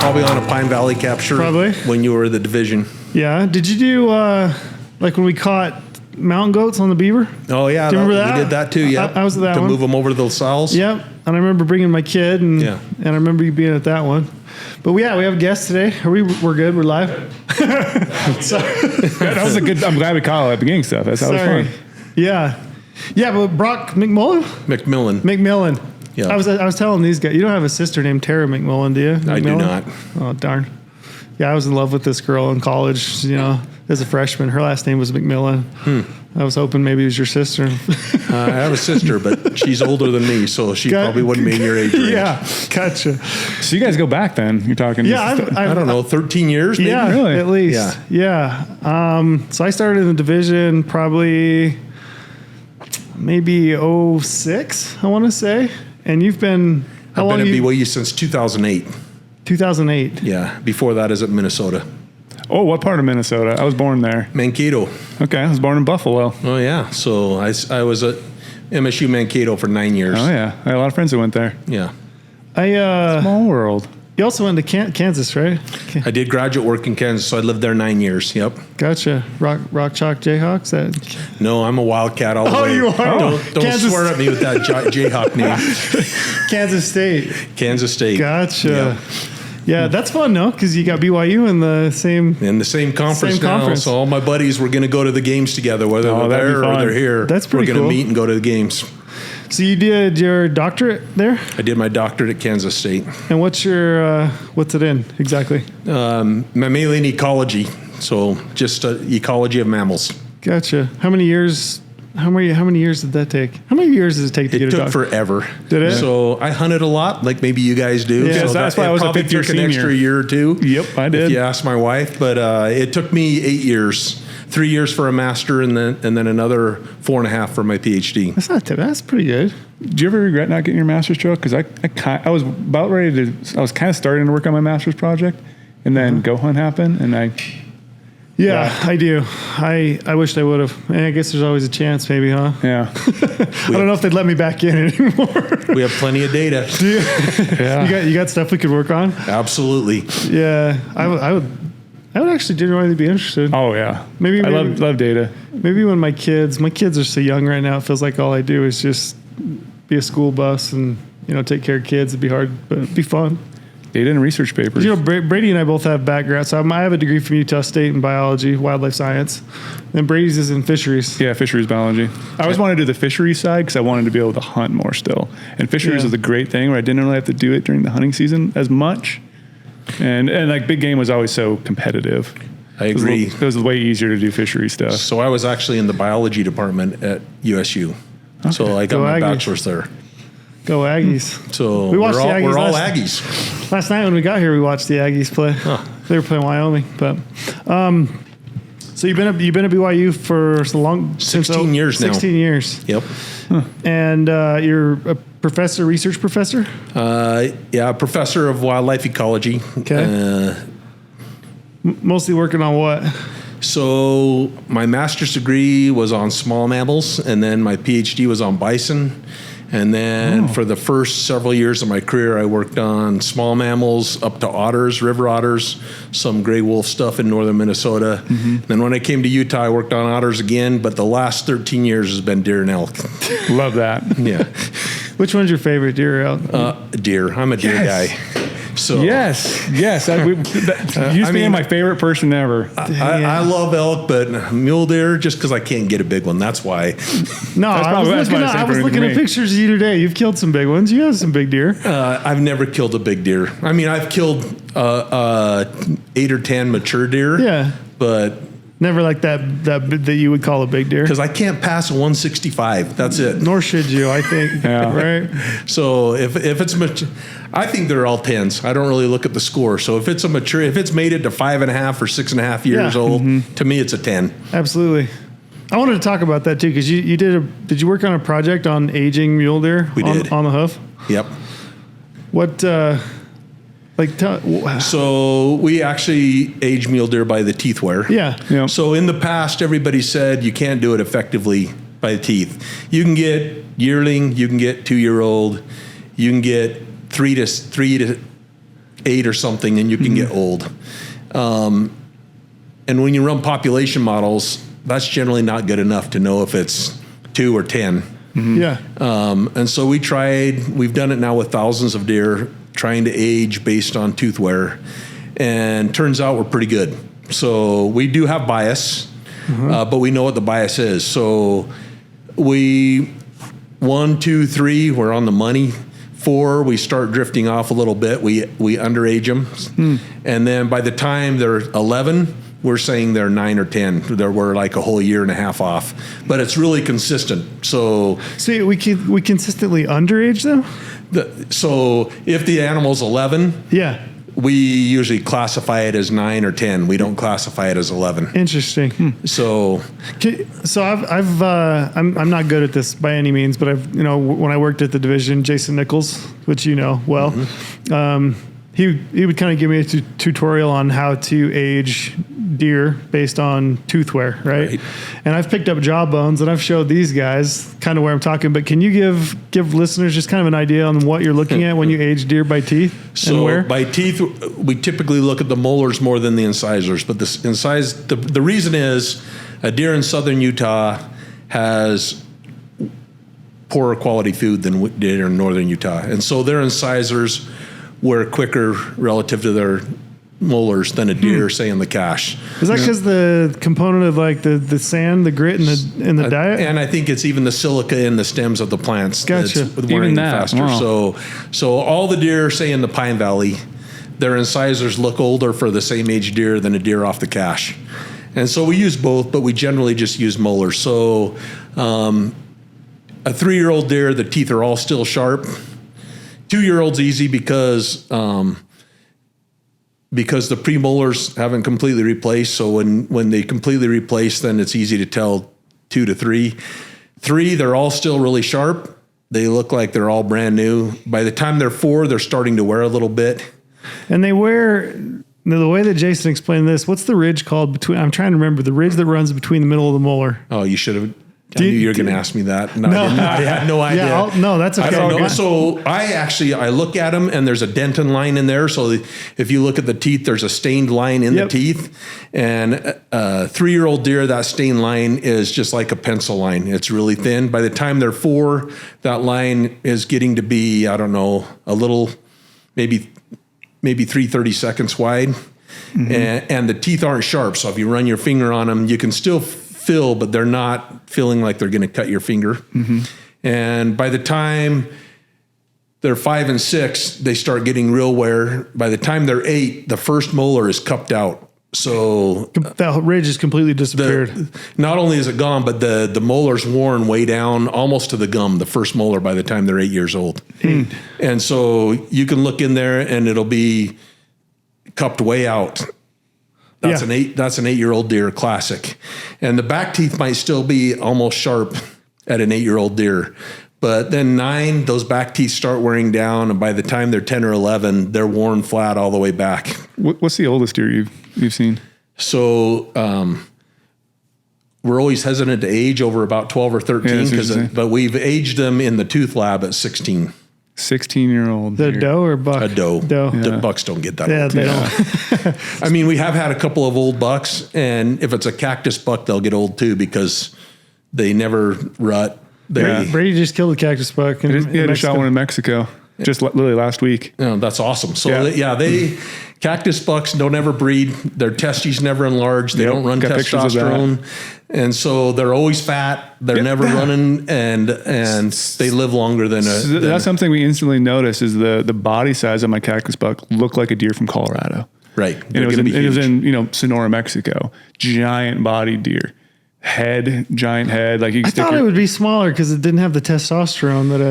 Probably on a Pine Valley capture. Probably. When you were the division. Yeah. Did you do like when we caught mountain goats on the beaver? Oh yeah, do you remember that? We did that too. Yeah, I was at that to one. move them over to the Lasals. Yep. And I remember bringing my kid, and I remember you being at that one. But we have guests today. We're good. We're live. That was a good. I'm glad we caught all that beginning stuff. That was fun. Yeah. But Brock McMillan. Yeah. I was telling these guys, you don't have a sister named Tara McMillan, do you? McMillan? I do not. Oh darn. Yeah, I was in love with this girl in college. As a freshman, her last name was McMillan. I was hoping maybe it was your sister. I have a sister, but she's older than me, so she probably wouldn't be in your age range. Yeah, gotcha. So you guys go back then? You're talking? Yeah, I don't know, 13 years maybe? Yeah, really? At least. Yeah. So I started in the division probably maybe 06, I want to say. And you've been, how long? I've been at BYU since 2008. 2008. Yeah. Before that is at Minnesota. Oh, what part of Minnesota? I was born there. Mankato. Okay, I was born in Buffalo. Oh yeah. So I was at MSU Mankato for 9 years. Oh yeah, I had a lot of friends that went there. Yeah. Small world. You also went to Kansas, right? I did graduate work in Kansas, so I lived there 9 years. Yep. Gotcha. Rock Chalk Jayhawks? No, I'm a Wildcat all the way. Oh, you are? Don't swear at me with that Jayhawk name. Kansas State. Kansas State. Gotcha. Yep. Yeah, that's fun, no? Because you got BYU in the same conference now. Conference. So all my buddies were going to go to the games together, whether they're there or they're here. That's pretty cool. We're going to meet and go to the games. So you did your doctorate there? I did my doctorate at Kansas State. And what's it in exactly? Mammalian ecology. So just ecology of mammals. Gotcha. How many years did that take? How many years does it take to get a doctorate? It took forever. Did it? So I hunted a lot, like maybe you guys do. Yeah, so that's why I was a fifth year senior. An extra year or two. Yep, I did. If you ask my wife, but it took me 8 years. 3 years for a master, and then another 4.5 for my PhD. That's pretty good. Do you ever regret not getting your master's stroke? Because I was about ready to. I was kind of starting to work on my master's project, and then GOHUNT happened, and I. Yeah, I do. I wished I would have. And I guess there's always a chance, maybe, huh? Yeah. I don't know if they'd let me back in anymore. We have plenty of data. Do you? Yeah. You got stuff we could work on? Absolutely. Yeah, I would actually genuinely be interested. Oh yeah. Maybe I love data. Maybe when my kids are so young right now, it feels like all I do is just be a school bus and take care of kids. It'd be hard, but it'd be fun. Data and research papers. Brady and I both have backgrounds. So I have a degree from Utah State in biology, wildlife science, and Brady's is in fisheries. Yeah, fisheries biology. I always wanted to do the fisheries side because I wanted to be able to hunt more still. And fisheries was a great thing where I didn't really have to do it during the hunting season as much. And like big game was always so competitive. I agree. It was way easier to do fishery stuff. So I was actually in the biology department at USU. Okay. So I got my bachelor's there. Go Aggies. So we're all Aggies. Last night when we got here, we watched the Aggies play. Huh. They were playing Wyoming. But so you've been at BYU for so long? 16 years now. 16 years. Yep. Huh. And you're a research professor? Yeah, professor of wildlife ecology. Okay. Mostly working on what? So my master's degree was on small mammals, and then my PhD was on bison. And then for the first several years of my career, I worked on small mammals up to otters, river otters, some gray wolf stuff in northern Minnesota. Mm-hmm. Then when I came to Utah, I worked on otters again, but the last 13 years has been deer and elk. Love that. Yeah. Which one's your favorite, deer or elk? Deer. I'm a deer guy. So yes, you being my favorite person ever. I love elk, but mule deer just because I can't get a big one. That's why. No, I was looking at pictures of you today. You've killed some big ones. You have some big deer. I've never killed a big deer. I mean, I've killed 8 or 10 mature deer. Yeah, but never like that you would call a big deer. Because I can't pass a 165. That's it. Nor should you, I think. Yeah. Right. So if it's mature, I think they're all 10s. I don't really look at the score. So if it's made it to 5.5 or 6.5 years old, to me it's a 10. Absolutely. I wanted to talk about that too because did you work on a project on aging mule deer? We did on the hoof. Yep. What? So we actually age mule deer by the teeth wear. Yeah. Yep. So in the past, everybody said you can't do it effectively by the teeth. You can get yearling, you can get 2-year-old, you can get 3 to 8 or something, and you can get old. And when you run population models, that's generally not good enough to know if it's 2 or 10. Yeah. And so we've done it now with thousands of deer, trying to age based on tooth wear, and turns out we're pretty good. So we do have bias, but we know what the bias is. So 1, 2, 3, we're on the money. 4, we start drifting off a little bit. We underage them. And then by the time they're 11, we're saying they're 9 or 10. We're like a whole year and a half off. But it's really consistent. So we consistently underage them? So if the animal's 11, yeah, we usually classify it as 9 or 10. We don't classify it as 11. Interesting. So I'm not good at this by any means, but when I worked at the division, Jason Nichols, which you know well, he would kind of give me a tutorial on how to age deer based on tooth wear, right? And I've picked up jawbones, and I've showed these guys kind of where I'm talking. But can you give listeners just kind of an idea on what you're looking at when you age deer by teeth? So and where? By teeth, we typically look at the molars more than the incisors. But the reason is a deer in southern Utah has poorer quality food than deer in northern Utah, and so their incisors wear quicker relative to their molars than a deer, say, in the cache. Is that because the component of like the sand, the grit in the diet? And I think it's even the silica in the stems of the plants. Gotcha. That's wearing them faster. Wow. So all the deer, say, in the Pine Valley, their incisors look older for the same age deer than a deer off the cache. And so we use both, but we generally just use molars. So a 3-year-old deer, the teeth are all still sharp. 2-year-old's easy because the premolars haven't completely replaced. So when they completely replace, then it's easy to tell 2 to 3. 3, they're all still really sharp. They look like they're all brand new. By the time they're 4, they're starting to wear a little bit. And they wear, the way that Jason explained this, what's the ridge called between, I'm trying to remember, the ridge that runs between the middle of the molar. Oh, you should have. I knew you were going to ask me that. No, I had no idea. Yeah, no, that's okay. I don't know. So I look at them, and there's a dentin line in there. So if you look at the teeth, there's a stained line in the teeth. And a 3-year-old deer, that stained line is just like a pencil line. It's really thin. By the time they're 4, that line is getting to be, I don't know, a little, maybe 3/32 wide. And the teeth aren't sharp. So if you run your finger on them, you can still feel, but they're not feeling like they're going to cut your finger. And by the time they're 5 and 6, they start getting real wear. By the time they're 8, the first molar is cupped out. So that ridge has completely disappeared. Not only is it gone, but the molar's worn way down almost to the gum, the first molar, by the time they're 8 years old. And so you can look in there and it'll be cupped way out. That's an 8-year-old deer classic. And the back teeth might still be almost sharp at an 8-year-old deer. But then 9, those back teeth start wearing down, and by the time they're 10 or 11, they're worn flat all the way back. What's the oldest deer you've seen? So we're always hesitant to age over about 12 or 13, but we've aged them in the tooth lab at 16. 16-year-old The doe or buck? A doe. The bucks don't get that old. They don't. I mean, we have had a couple of old bucks, and if it's a cactus buck, they'll get old too because they never rut. Brady just killed a cactus buck. He had a shot one in Mexico just literally last week. Oh, that's awesome. So cactus bucks don't ever breed. Their testes never enlarge. They don't run testosterone. And so they're always fat. They're never running, and they live longer than that's something we instantly notice is the body size of my cactus buck looked like a deer from Colorado. Right. And it was in Sonora, Mexico. Giant bodied deer. Giant head. Like I thought it would be smaller because it didn't have the testosterone that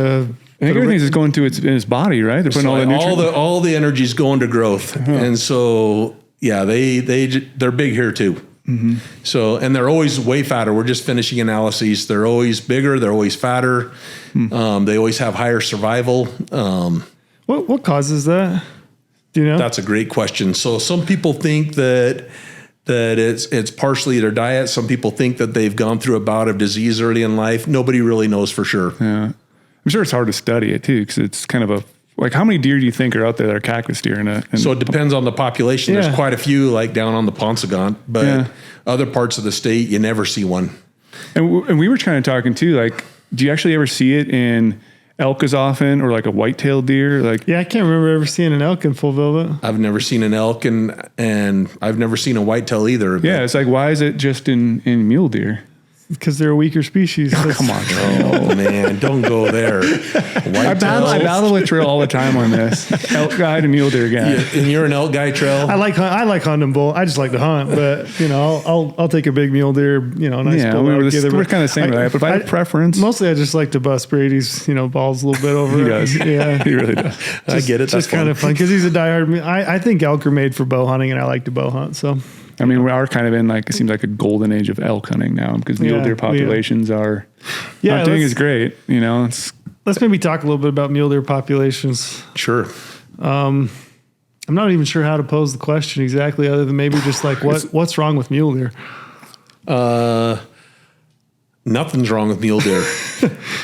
everything is going to in its body, right? They're putting all the nutrients. All the energy is going to growth, and so they're big here too. So, and they're always way fatter. We're just finishing analyses. They're always bigger. They're always fatter. They always have higher survival. What causes that? Do you know? That's a great question. So some people think that it's partially their diet. Some people think that they've gone through a bout of disease early in life. Nobody really knows for sure. Yeah. I'm sure it's hard to study it too, because it's kind of like how many deer do you think are out there that are cactus deer? So it depends on the population. Yeah. There's quite a few like down on the Paunsaugunt, but other parts of the state, you never see one. And we were kind of talking too, like, do you actually ever see it in elk as often, or like a white-tailed deer? Like, Yeah, I can't remember ever seeing an elk in full velvet. I've never seen an elk and I've never seen a whitetail either. yeah, it's like, why is it just in mule deer? Because they're a weaker species. Come on, Trail. Oh man, don't go there. I battle with Trail all the time on this. Elk guy to mule deer guy. And you're an elk guy, Trail? I like hunting bull. I just like to hunt, but you know, I'll take a big mule deer. You know, nice bull. We're kind of the same, right? But if I had a preference, mostly I just like to bust Brady's, balls a little bit over. He does. Yeah, he really does. I get it. It's just kind of fun because he's a diehard. I think elk are made for bow hunting, and I like to bow hunt. So. I mean, we are kind of in like, it seems like a golden age of elk hunting now, because mule deer populations are, hunting is great. Let's maybe talk a little bit about mule deer populations. Sure. I'm not even sure how to pose the question exactly, other than maybe just like what's wrong with mule deer? Nothing's wrong with mule deer.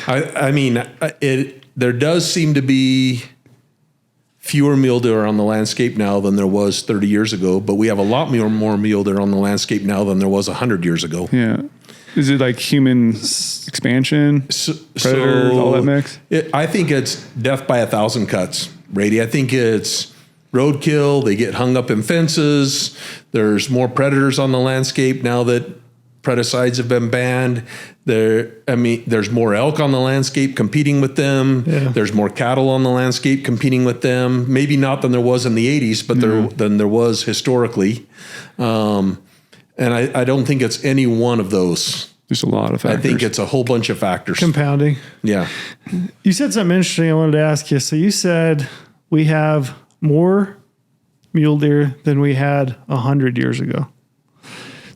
I mean, there does seem to be fewer mule deer on the landscape now than there was 30 years ago, but we have a lot more mule deer on the landscape now than there was 100 years ago. Yeah. Is it like human expansion, predators, all that mix? I think it's death by 1,000 cuts, Brady. I think it's roadkill. They get hung up in fences. There's more predators on the landscape now that predicides have been banned. There's more elk on the landscape competing with them. Yeah. There's more cattle on the landscape competing with them. Maybe not than there was in the 80s, but than there was historically. And I don't think it's any one of those. There's a lot of factors. I think it's a whole bunch of factors. Compounding. Yeah. You said something interesting I wanted to ask you. So you said we have more mule deer than we had 100 years ago.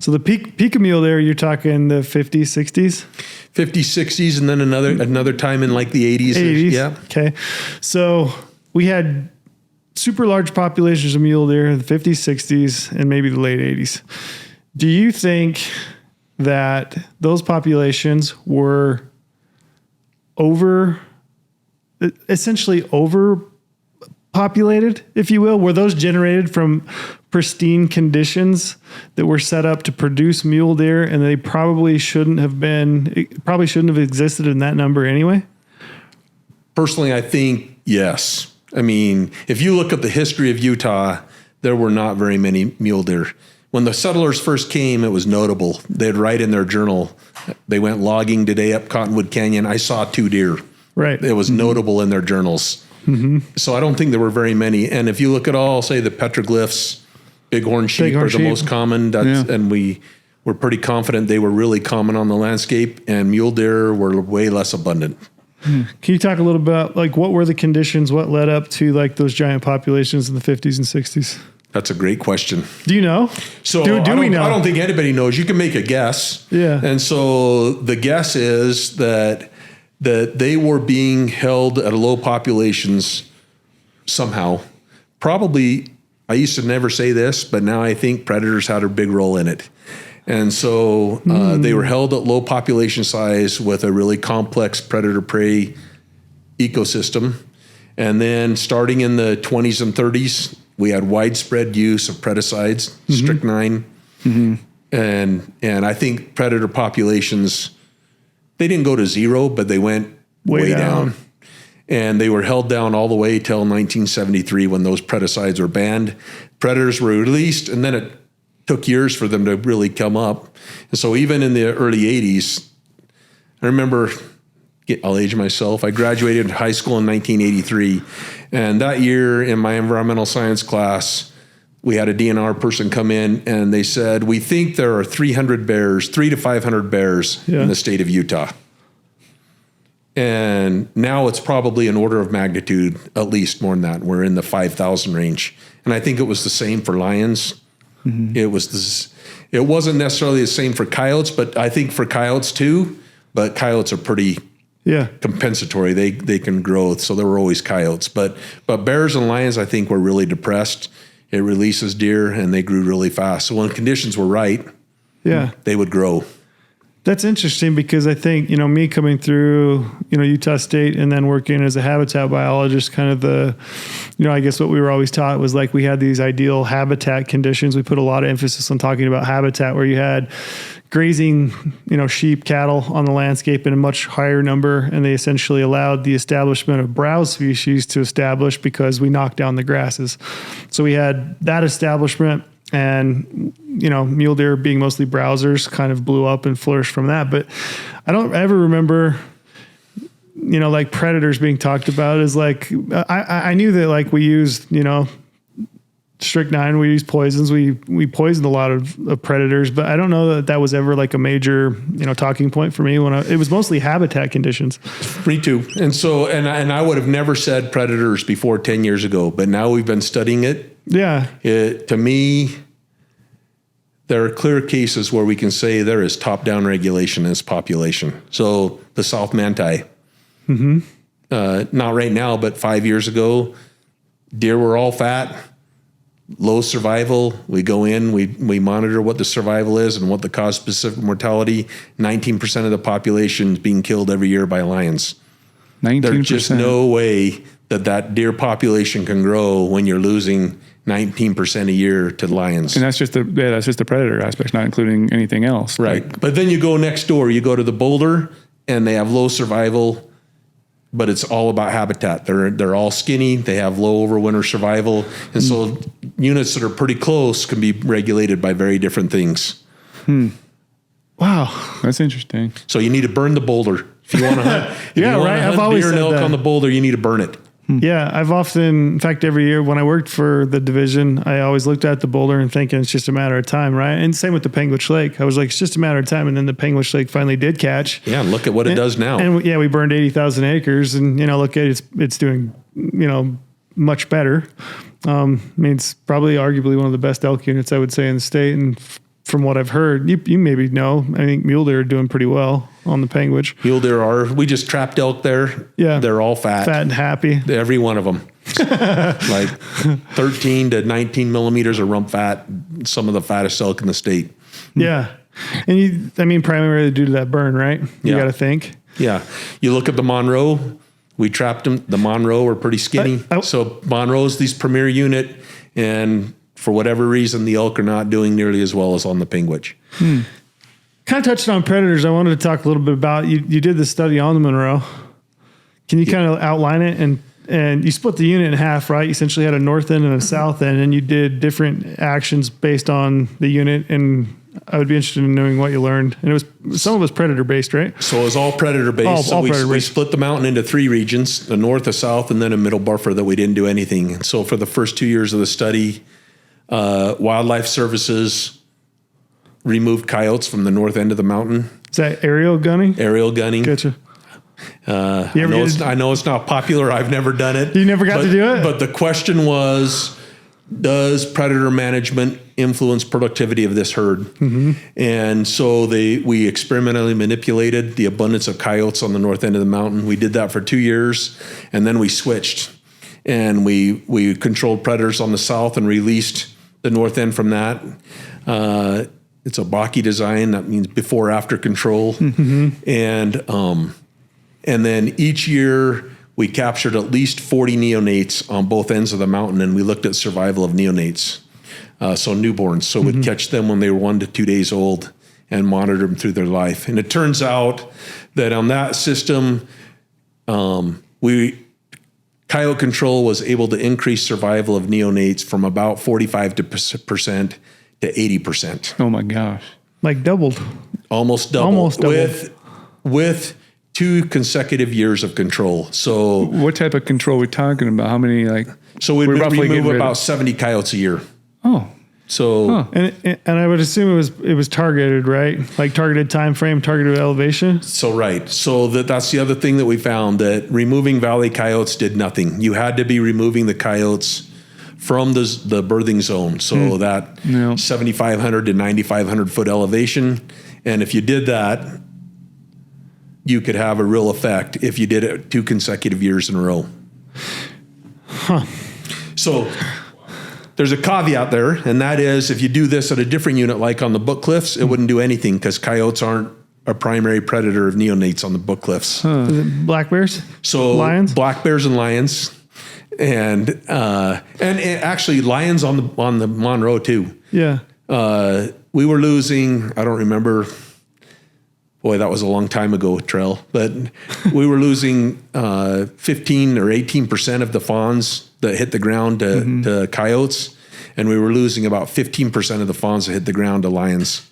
So the peak of mule deer, you're talking the 50s, 60s? 50s, 60s, and then another time in like the 80s. 80s. Yeah. Okay. So we had super large populations of mule deer in the 50s, 60s, and maybe the late 80s. Do you think that those populations were essentially overpopulated, if you will? Were those generated from pristine conditions that were set up to produce mule deer, and they probably shouldn't have existed in that number anyway? Personally, I think yes. I mean, if you look at the history of Utah, there were not very many mule deer. When the settlers first came, it was notable. They'd write in their journal, they went logging today up Cottonwood Canyon. I saw 2 deer. Right. It was notable in their journals. Mm-hmm. So I don't think there were very many. And if you look at all, say the petroglyphs, bighorn sheep are the most common. And we're pretty confident they were really common on the landscape, and mule deer were way less abundant. Can you talk a little about like what were the conditions, what led up to like those giant populations in the 50s and 60s? That's a great question. Do you know? So do we know? I don't think anybody knows. You can make a guess. Yeah. And so the guess is that they were being held at low populations somehow. Probably, I used to never say this, but now I think predators had a big role in it. And so they were held at low population size with a really complex predator-prey ecosystem. And then starting in the 20s and 30s, we had widespread use of predicides, strychnine. Mm-hmm. And I think predator populations, they didn't go to zero, but they went way down. And they were held down all the way till 1973 when those predicides were banned. Predators were released, and then it took years for them to really come up. And so even in the early 80s, I remember, I'll age myself, I graduated high school in 1983. And that year in my environmental science class, we had a DNR person come in and they said, we think there are 300 to 500 bears in the state of Utah. And now it's probably an order of magnitude, at least more than that. We're in the 5,000 range. And I think it was the same for lions. Mm-hmm. It wasn't necessarily the same for coyotes, but I think for coyotes too, but coyotes are pretty compensatory. They can grow, so there were always coyotes. But bears and lions, I think, were really depressed. It releases deer, and they grew really fast. So when conditions were right, they would grow. That's interesting because I think, me coming through, Utah State and then working as a habitat biologist, kind of I guess what we were always taught was like we had these ideal habitat conditions. We put a lot of emphasis on talking about habitat where you had grazing, sheep, cattle on the landscape in a much higher number. And they essentially allowed the establishment of browse species to establish because we knocked down the grasses. So we had that establishment. And, mule deer being mostly browsers kind of blew up and flourished from that. But I don't ever remember, like predators being talked about as like, I knew that like we used, strychnine, we used poisons, we poisoned a lot of predators, but I don't know that was ever like a major, talking point for me it was mostly habitat conditions. Me too. And so, and I would have never said predators before 10 years ago, but now we've been studying it. Yeah. To me, there are clear cases where we can say there is top-down regulation in this population. So the South Manti, not right now, but 5 years ago, deer were all fat, low survival. We go in, we monitor what the survival is and what the cause-specific mortality. 19% of the population is being killed every year by lions. 19%. There's just no way that deer population can grow when you're losing 19% a year to lions. And that's just the predator aspect, not including anything else. Right. Like, but then you go next door, you go to the Boulder and they have low survival, but it's all about habitat. They're all skinny. They have low overwinter survival. And so units that are pretty close can be regulated by very different things. Wow. That's interesting. So you need to burn the Boulder. If you want to hunt, I've always deer and said elk that. on the Boulder, you need to burn it. Yeah, I've often, in fact, every year when I worked for the division, I always looked at the Boulder and thinking it's just a matter of time, right? And same with the Penguich Lake. I was like, it's just a matter of time. And then the Penguich Lake finally did catch. Yeah, look at what it does now. And we burned 80,000 acres and, look at it, it's doing, much better. I mean, it's probably arguably one of the best elk units, I would say, in the state. And from what I've heard, you maybe know, I think mule deer are doing pretty well on the Penguich. Mule deer we just trapped elk there. Yeah. They're all fat. Fat and happy. Every one of them. Like 13 to 19 millimeters of rump fat, some of the fattest elk in the state. Yeah. And primarily due to that burn, right? You got to think. Yeah. You look at the Monroe, we trapped them. The Monroe are pretty skinny. So Monroe's this premier unit, and for whatever reason, the elk are not doing nearly as well as on the Penguich. Kind of touched on predators. I wanted to talk a little bit about, you did this study on the Monroe. Can you kind of outline it? And you split the unit in half, right? You essentially had a north end and a south end, and you did different actions based on the unit. And I would be interested in knowing what you learned. And some of it was predator based, right? So it was all predator based. All so predator we based. split the mountain into three regions, the north, the south, and then a middle buffer that we didn't do anything. And so for the first 2 years of the study, Wildlife Services removed coyotes from the north end of the mountain. Is that aerial gunning? Aerial gunning. Gotcha. I know it's not popular. I've never done it. You never got to do it? But the question was, does predator management influence productivity of this herd? Mm-hmm. And so we experimentally manipulated the abundance of coyotes on the north end of the mountain. We did that for 2 years, and then we switched. And we controlled predators on the south and released the north end from that. It's a Baki design. That means before after control. Mm-hmm. And then each year we captured at least 40 neonates on both ends of the mountain, and we looked at survival of neonates, so newborns. So we'd catch them when they were 1 to 2 days old and monitor them through their life. And it turns out that on that system, coyote control was able to increase survival of neonates from about 45% to 80%. Oh my gosh. Like doubled. Almost doubled. With 2 consecutive years of control. So what type of control are we talking about? How many So we'd remove about 70 coyotes a year. Oh. So and I would assume it was targeted, right? Like targeted time frame, targeted elevation. So right. So that's the other thing that we found, that removing valley coyotes did nothing. You had to be removing the coyotes from the birthing zone. So that 7,500 to 9,500 foot elevation. And if you did that, you could have a real effect if you did it 2 consecutive years in a row. So there's a caveat there, and that is if you do this at a different unit, like on the Book Cliffs, it wouldn't do anything because coyotes aren't a primary predator of neonates on the Book Cliffs. Is it black bears? So Lions? black bears and lions, and actually lions on the Monroe too. Yeah. We were losing, I don't remember, boy, that was a long time ago, Trail, but we were losing 15 or 18% of the fawns that hit the ground to coyotes, and we were losing about 15% of the fawns that hit the ground to lions.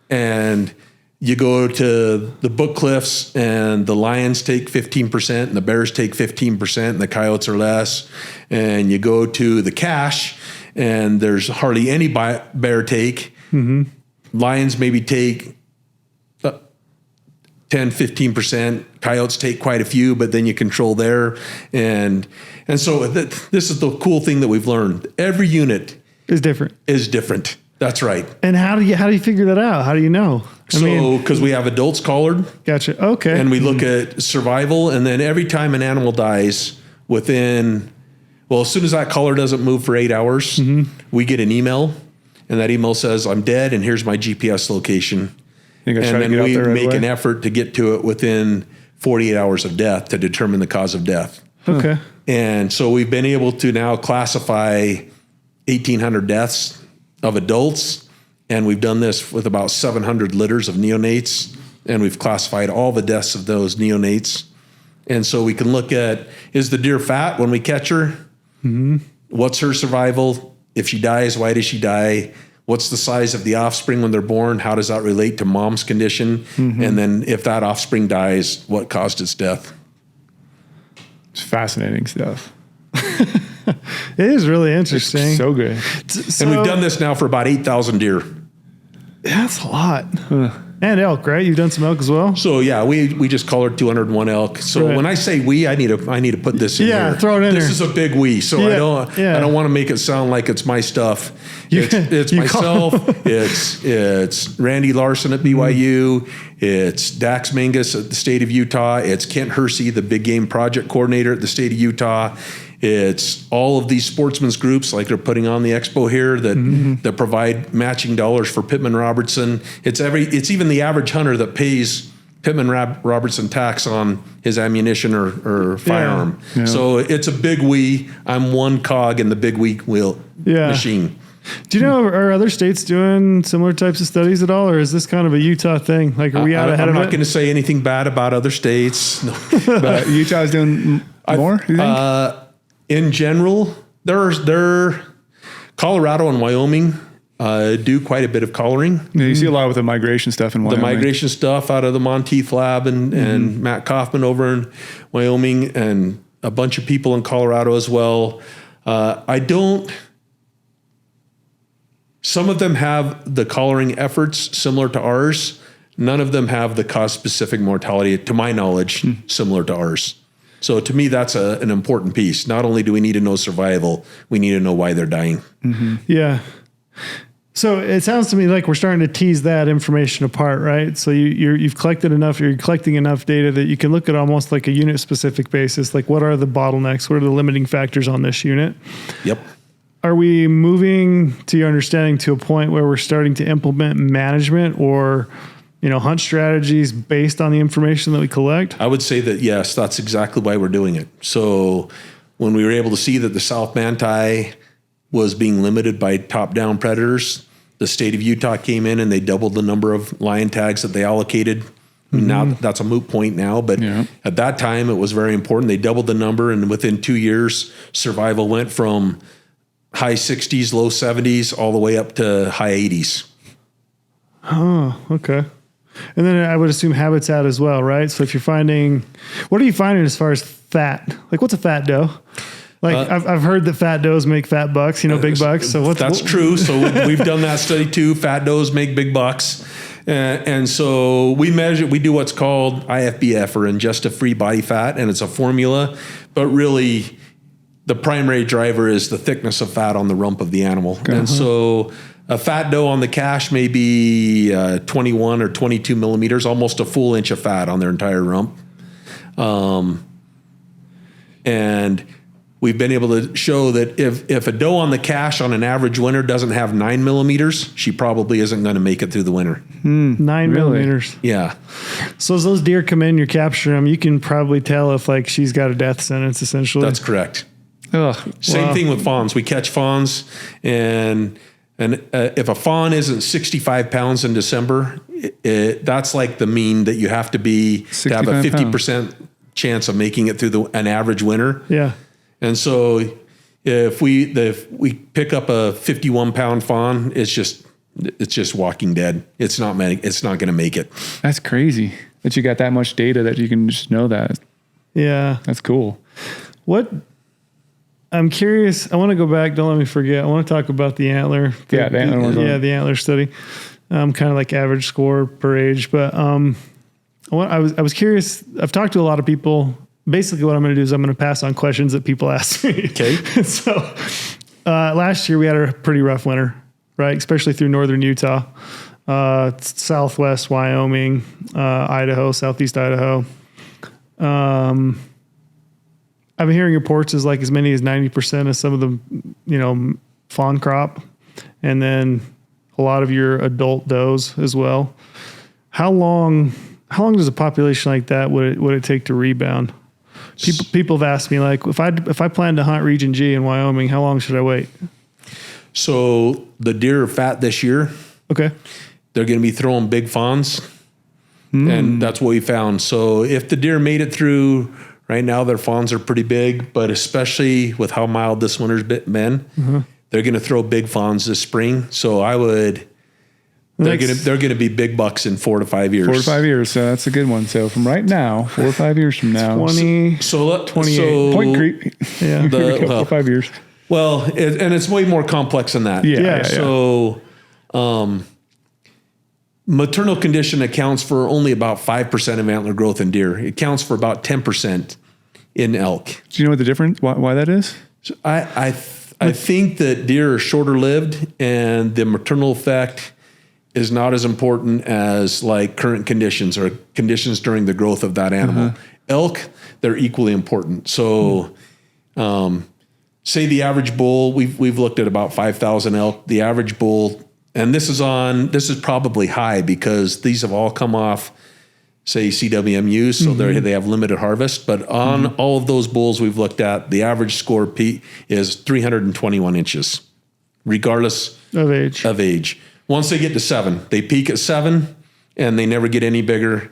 And you go to the Book Cliffs, and the lions take 15%, and the bears take 15%, and the coyotes are less. And you go to the cache, and there's hardly any bear take. Mm-hmm. Lions maybe take 10, 15%. Coyotes take quite a few, but then you control there. And so this is the cool thing that we've learned. Every unit Is different. That's right. And how do you figure that out? How do you know? Because we have adults collared. Gotcha. Okay. And we look at survival, and then every time an animal dies as soon as that collar doesn't move for 8 hours, we get an email, and that email says, I'm dead, and here's my GPS location. And then we make an effort to get to it within 48 hours of death to determine the cause of death. Okay. And so we've been able to now classify 1,800 deaths of adults, and we've done this with about 700 litters of neonates, and we've classified all the deaths of those neonates. And so we can look at, is the deer fat when we catch her? Mm-hmm. What's her survival? If she dies, why does she die? What's the size of the offspring when they're born? How does that relate to mom's condition? Mm-hmm. And then if that offspring dies, what caused its death? It's fascinating stuff. It is really interesting. It's so good. And we've done this now for about 8,000 deer. That's a lot. And elk, right? You've done some elk as well? So yeah, we just collared 201 elk. So when I say we, I need to put this in here. Yeah, throw it in there. This is a big we. So I don't want to make it sound like it's my stuff. It's myself. It's Randy Larson at BYU. It's Dax Mangus at the state of Utah. It's Kent Hersey, the big game project coordinator at the state of Utah. It's all of these sportsmen's groups, like they're putting on the expo here, that provide matching dollars for Pittman Robertson. It's even the average hunter that pays Pittman Robertson tax on his ammunition or firearm. Yeah. So it's a big we. I'm one cog in the big wheel machine. Do you know, are other states doing similar types of studies at all, or is this kind of a Utah thing? Like, are we out ahead of it? I'm not going to say anything bad about other states. No. But Utah's doing more, you think? In general, Colorado and Wyoming do quite a bit of collaring. Yeah, you see a lot with the migration stuff in Wyoming. The migration stuff out of the Monteith Lab and Matt Kaufman over in Wyoming, and a bunch of people in Colorado as well. Some of them have the collaring efforts similar to ours. None of them have the cause-specific mortality, to my knowledge, similar to ours. So to me, that's an important piece. Not only do we need to know survival, we need to know why they're dying. Mm-hmm. Yeah. So it sounds to me like we're starting to tease that information apart, right? So you're collecting enough data that you can look at almost like a unit-specific basis. Like, what are the bottlenecks? What are the limiting factors on this unit? Yep. Are we moving, to your understanding, to a point where we're starting to implement management or hunt strategies based on the information that we collect? I would say that, yes, that's exactly why we're doing it. So when we were able to see that the South Manti was being limited by top-down predators, the state of Utah came in and they doubled the number of lion tags that they allocated. Now that's a moot point now, but at that time it was very important. They doubled the number, and within 2 years, survival went from high 60s, low 70s, all the way up to high 80s. Oh, okay. And then I would assume habitat as well, right? So if you're finding, what are you finding as far as fat? Like, what's a fat doe? Like, I've heard that fat does make fat bucks, big bucks. So that's true. So we've done that study too. Fat does make big bucks. And so we do what's called IFBF, or ingestive free body fat. And it's a formula, but really the primary driver is the thickness of fat on the rump of the animal. Uh-huh. And so a fat doe on the cache may be 21 or 22 millimeters, almost a full inch of fat on their entire rump. And we've been able to show that if a doe on the cache on an average winter doesn't have 9 millimeters, she probably isn't going to make it through the winter. 9 millimeters. Yeah. So as those deer come in, you capture them, you can probably tell if like she's got a death sentence essentially. That's correct. Ugh. Same thing with fawns. We catch fawns, and if a fawn isn't 65 pounds in December, that's like the mean that you have to be to have a 50% chance of making it through an average winter. Yeah. And so if we pick up a 51-pound fawn, it's just walking dead. It's not going to make it. That's crazy that you got that much data that you can just know that. Yeah. That's cool. I'm curious. I want to go back. Don't let me forget. I want to talk about the antler. The antler. The antler study. Kind of like average score per age. But I was curious. I've talked to a lot of people. Basically, what I'm going to do is I'm going to pass on questions that people ask me. Okay. So last year we had a pretty rough winter, right? Especially through northern Utah, southwest Wyoming, Idaho, southeast Idaho. I've been hearing reports as like as many as 90% of some of the, fawn crop, and then a lot of your adult does as well. How long does a population like that would it take to rebound? People have asked me like, if I plan to hunt Region G in Wyoming, how long should I wait? So the deer are fat this year. Okay. They're going to be throwing big fawns, and that's what we found. So if the deer made it through. Right now, their fawns are pretty big, but especially with how mild this winter's been, they're going to throw big fawns this spring. So they're going to be big bucks in 4 to 5 years. 4 to 5 years. So that's a good one. So from right now, 4 or 5 years from now, 28. Point Creek. Yeah. 4 or 5 years. Well, and it's way more complex than that. Yeah. So, maternal condition accounts for only about 5% of antler growth in deer. It counts for about 10% in elk. Do you know what the difference? Why that is? So I think that deer are shorter lived, and the maternal effect is not as important as like current conditions or conditions during the growth of that animal. Elk, they're equally important. So, say the average bull, we've looked at about 5,000 elk. The average bull. And this is probably high because these have all come off, say, CWMUs, so they have limited harvest. But on all of those bulls we've looked at, the average score is 321 inches, regardless of age. Once they get to 7, they peak at 7, and they never get any bigger.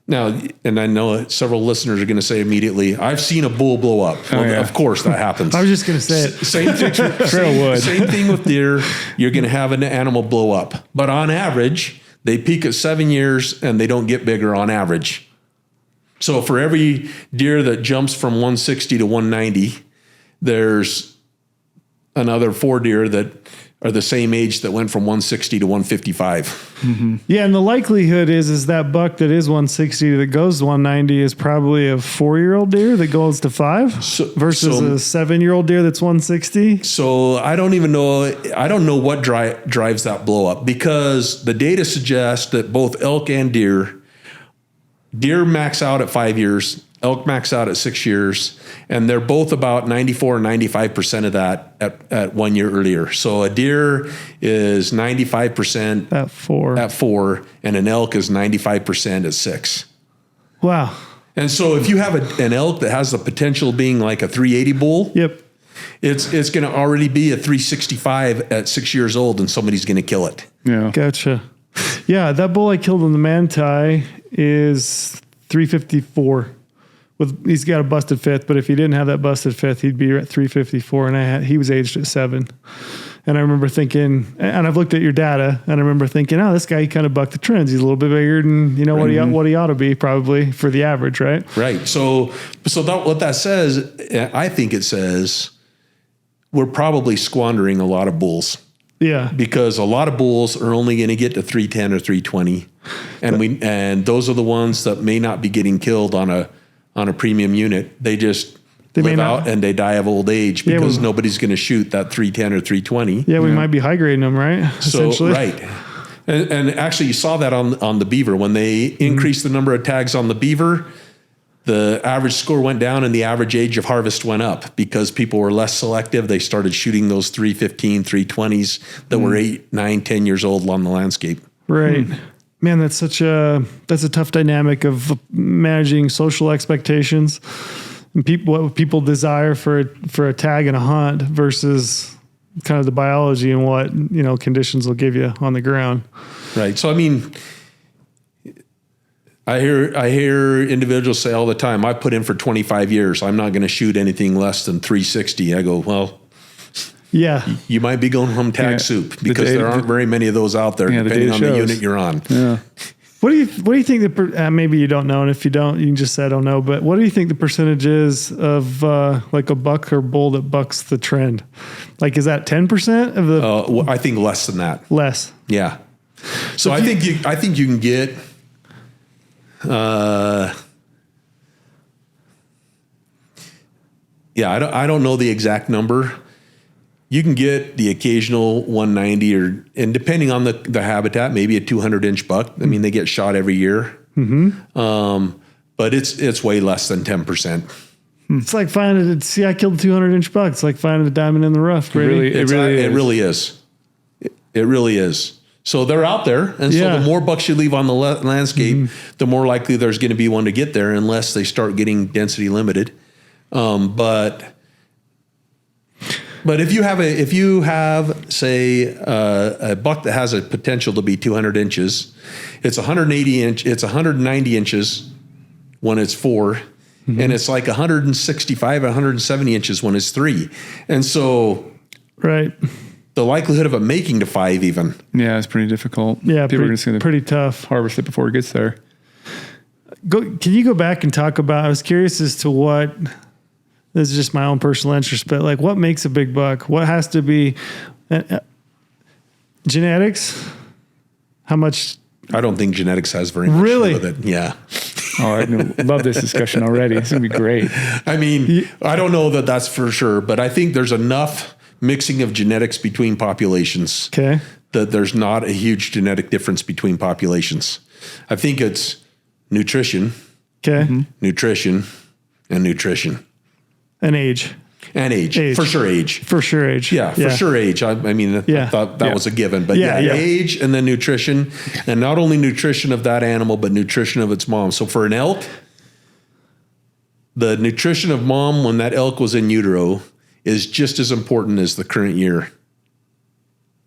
Now, and I know several listeners are going to say immediately, I've seen a bull blow up. Well, of course that happens. I was just going to say it. Same thing with deer. You're going to have an animal blow up. But on average, they peak at 7 years and they don't get bigger on average. So for every deer that jumps from 160 to 190, there's another 4 deer that are the same age that went from 160 to 155. Yeah, and the likelihood is that buck that is 160 that goes to 190 is probably a 4-year-old deer that goes to 5 versus a 7-year-old deer that's 160. So I don't know what drives that blow up, because the data suggests that both elk and deer max out at 5 years, elk max out at 6 years, and they're both about 94 or 95% of that at 1 year earlier. So a deer is 95% at 4, and an elk is 95% at 6. Wow. And so if you have an elk that has the potential of being like a 380 bull, it's going to already be a 365 at 6 years old, and somebody's going to kill it. Yeah. Gotcha. Yeah, that bull I killed in the Manti is 354. He's got a busted fifth, but if he didn't have that busted fifth, he'd be at 354, and he was aged at 7. And I remember thinking, and I've looked at your data, and I remember thinking, this guy kind of bucked the trends. He's a little bit bigger than what he ought to be probably for the average, right? Right. So what that says, I think it says, we're probably squandering a lot of bulls. Yeah. Because a lot of bulls are only going to get to 310 or 320, and those are the ones that may not be getting killed on a premium unit. They live out and they die of old age because nobody's going to shoot that 310 or 320. Yeah, we might be high grading them, right? Essentially. Right. And actually you saw that on the beaver when they increased the number of tags on the beaver. the average score went down and the average age of harvest went up because people were less selective. They started shooting those 315, 320s that were 8, 9, 10 years old on the landscape. Right. Man, that's a tough dynamic of managing social expectations and what people desire for a tag and a hunt versus kind of the biology and what, conditions will give you on the ground. Right. So, I mean, I hear individuals say all the time, I put in for 25 years. I'm not going to shoot anything less than 360. I go, well, yeah, you might be going home tag soup because there aren't very many of those out there, depending on the unit you're on. Yeah. What do you think maybe you don't know, and if you don't, you can just say I don't know. But what do you think the percentage is of like a buck or bull that bucks the trend? Like, is that 10% of the? Well, I think less than that. Less. Yeah. So I think you can get. I don't know the exact number. You can get the occasional 190 and depending on the habitat, maybe a 200-inch buck. I mean, they get shot every year. Mm-hmm. But it's way less than 10%. It's like I killed a 200-inch buck. It's like finding a diamond in the rough. Brady. It really is. It really is. So they're out there. And so the more bucks you leave on the landscape, the more likely there's going to be one to get there unless they start getting density limited. But if you have say a buck that has a potential to be 200 inches, it's 190 inches when it's 4, and it's like 165, 170 inches when it's 3, and so the likelihood of it making to 5 even. Yeah, it's pretty difficult. Yeah, people are just going to pretty tough harvest it before it gets there. Can you go back and talk about? I was curious as to what. This is just my own personal interest, but like, what makes a big buck? What has to be genetics? How much? I don't think genetics has very much to do with it. Yeah. Oh, I love this discussion already. It's gonna be great. I mean, I don't know that that's for sure, but I think there's enough mixing of genetics between populations that there's not a huge genetic difference between populations. I think it's nutrition, nutrition, and nutrition. And age. For sure age. Yeah, for sure age. I mean, I thought that was a given. But age and then nutrition. And not only nutrition of that animal, but nutrition of its mom. So for an elk, the nutrition of mom when that elk was in utero is just as important as the current year.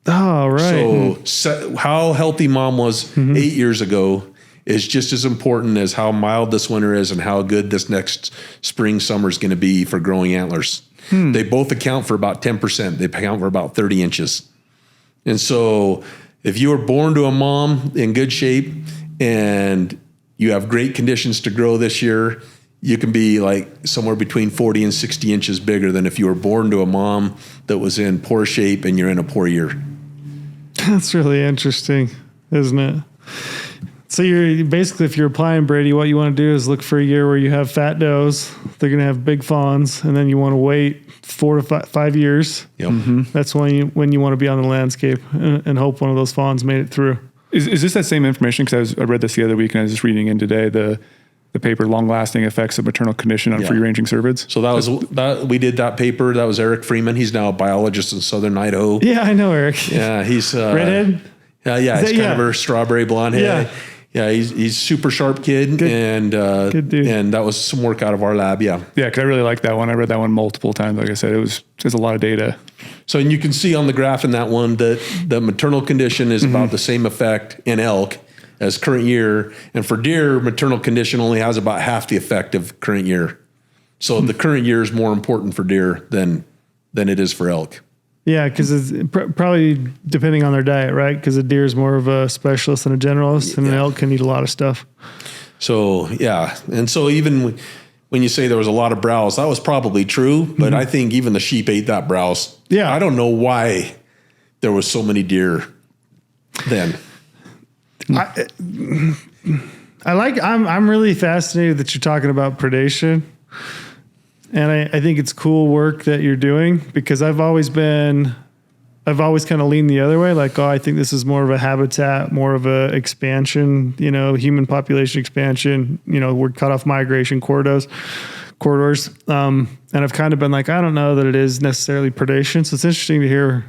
Oh, right. So how healthy mom was 8 years ago is just as important as how mild this winter is and how good this next spring, summer is going to be for growing antlers. They both account for about 10%. They account for about 30 inches. And so if you were born to a mom in good shape and you have great conditions to grow this year, you can be like somewhere between 40 and 60 inches bigger than if you were born to a mom that was in poor shape and you're in a poor year. That's really interesting, isn't it? So you're basically, if you're applying, Brady, what you want to do is look for a year where you have fat does. They're going to have big fawns, and then you want to wait 4 to 5 years. Yep. That's when you want to be on the landscape and hope one of those fawns made it through. Is this that same information? Because I read this the other week, and I was just reading in today the paper, Long Lasting Effects of Maternal Condition on Free Ranging Cervids. So we did that paper. That was Eric Freeman. He's now a biologist in southern Idaho. Yeah, I know Eric. Yeah, he's redhead. Yeah, he's kind of a strawberry blonde head. Yeah, he's super sharp kid, good dude. And that was some work out of our lab. Yeah, because I really liked that one. I read that one multiple times. Like I said, there's a lot of data. So, and you can see on the graph in that one that the maternal condition is about the same effect in elk as current year, and for deer, maternal condition only has about half the effect of current year. So the current year is more important for deer than it is for elk. Yeah, because it's probably depending on their diet, right? Because a deer is more of a specialist than a generalist, and an elk can eat a lot of stuff. So, and so even when you say there was a lot of browse, that was probably true, but I think even the sheep ate that browse. Yeah. I don't know why there was so many deer then. I'm really fascinated that you're talking about predation. And I think it's cool work that you're doing because I've always been I've always kind of leaned the other way. Like, I think this is more of a habitat, more of a expansion, human population expansion, we're cut off migration corridors. And I've kind of been like, I don't know that it is necessarily predation. So it's interesting to hear.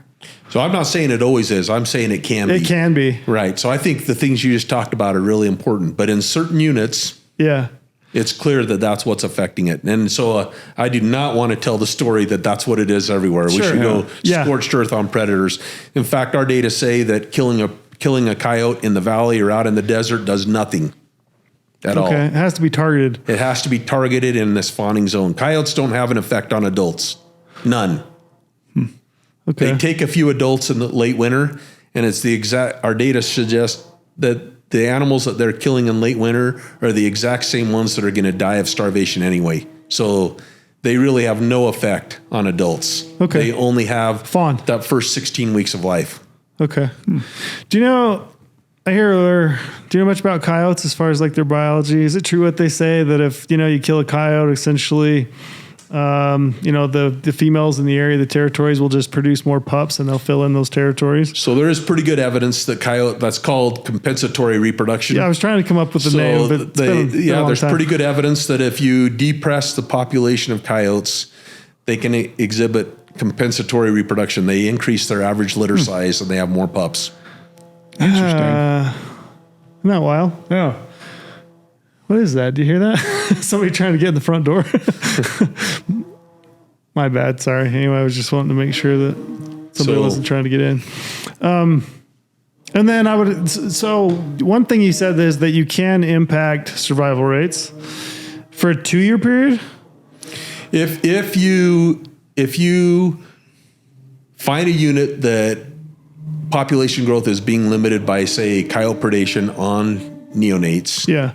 So I'm not saying it always is. I'm saying it can be. It can be. Right. So I think the things you just talked about are really important. But in certain units, it's clear that that's what's affecting it. And so I do not want to tell the story that that's what it is everywhere. We should go scorched earth on predators. In fact, our data say that killing a coyote in the valley or out in the desert does nothing at all. It has to be targeted. It has to be targeted in this fawning zone. Coyotes don't have an effect on adults. None. Okay. They take a few adults in the late winter, and it's our data suggests that the animals that they're killing in late winter are the exact same ones that are going to die of starvation anyway. So they really have no effect on adults. Okay. They only have fawn that first 16 weeks of life. Okay. Do you know much about coyotes as far as like their biology? Is it true what they say that if, you kill a coyote, essentially, the females in the area, the territories will just produce more pups and they'll fill in those territories? So there is pretty good evidence that that's called compensatory reproduction. Yeah, I was trying to come up with the name, but there's pretty good evidence that if you depress the population of coyotes, they can exhibit compensatory reproduction. They increase their average litter size and they have more pups. Interesting. Isn't that wild? Yeah. What is that? Do you hear that? Somebody trying to get in the front door. My bad. Sorry. Anyway, I was just wanting to make sure that somebody wasn't trying to get in. And then so one thing you said is that you can impact survival rates for a 2-year period. If you find a unit that population growth is being limited by, say, coyote predation on neonates. Yeah.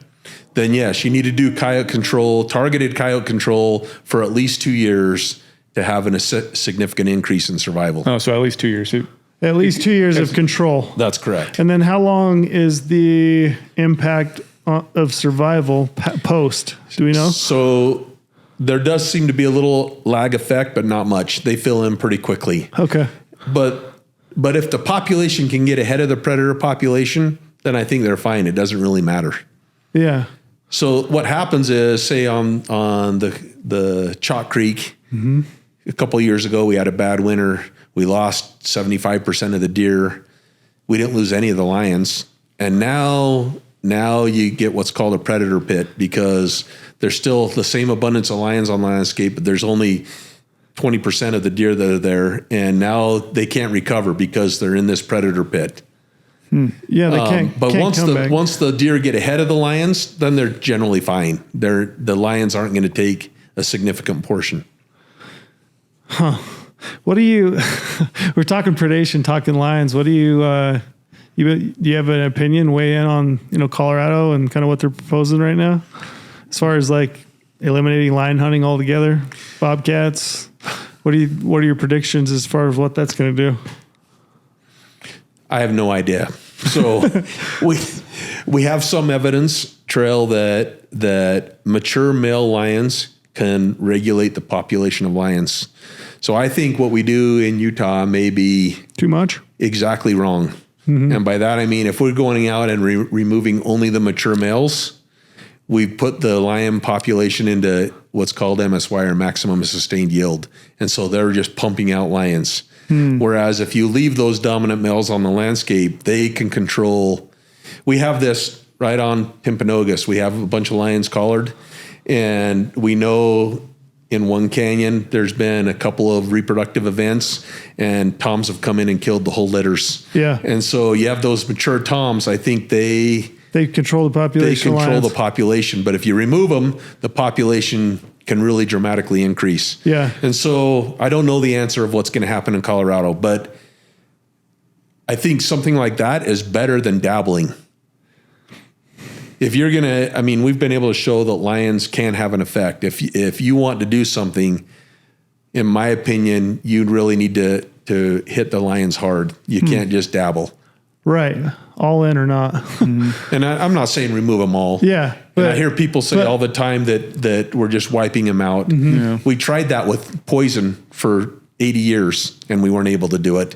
Then yes, you need to do targeted coyote control for at least 2 years to have a significant increase in survival. Oh, so at least 2 years. At least 2 years of control. That's correct. And then how long is the impact of survival post? Do we know? So there does seem to be a little lag effect, but not much. They fill in pretty quickly. Okay. But if the population can get ahead of the predator population, then I think they're fine. It doesn't really matter. Yeah. So what happens is, say on the Chalk Creek, a couple of years ago, we had a bad winter. We lost 75% of the deer. We didn't lose any of the lions. And now you get what's called a predator pit because there's still the same abundance of lions on the landscape, but there's only 20% of the deer that are there. And now they can't recover because they're in this predator pit. Yeah, they can't. But can't once the deer get ahead of the lions, then they're generally fine. The lions aren't going to take a significant portion. Huh? What do you? We're talking predation, talking lions. What do you? Do you have an opinion? Weigh in on Colorado and kind of what they're proposing right now, as far as like eliminating lion hunting altogether, bobcats. What are your predictions as far as what that's going to do? I have no idea. So we have some evidence trail that mature male lions can regulate the population of lions. So I think what we do in Utah may be too much, exactly wrong. Mm-hmm. And by that I mean if we're going out and removing only the mature males, we put the lion population into what's called MSY, or maximum sustained yield, and so they're just pumping out lions. Whereas if you leave those dominant males on the landscape, they can control. We have this right on Timpanogos. We have a bunch of lions collared, and we know in one canyon there's been a couple of reproductive events, and toms have come in and killed the whole litters. Yeah. And so you have those mature toms. I think they control the population. They control the population, but if you remove them, the population can really dramatically increase. Yeah. And so I don't know the answer of what's going to happen in Colorado, but I think something like that is better than dabbling. If you're going to, we've been able to show that lions can have an effect. If you want to do something, in my opinion, you'd really need to hit the lions hard. You can't just dabble. Right. All in or not. And I'm not saying remove them all. Yeah. And I hear people say all the time that we're just wiping them out. Mm-hmm. Yeah. We tried that with poison for 80 years, and we weren't able to do it.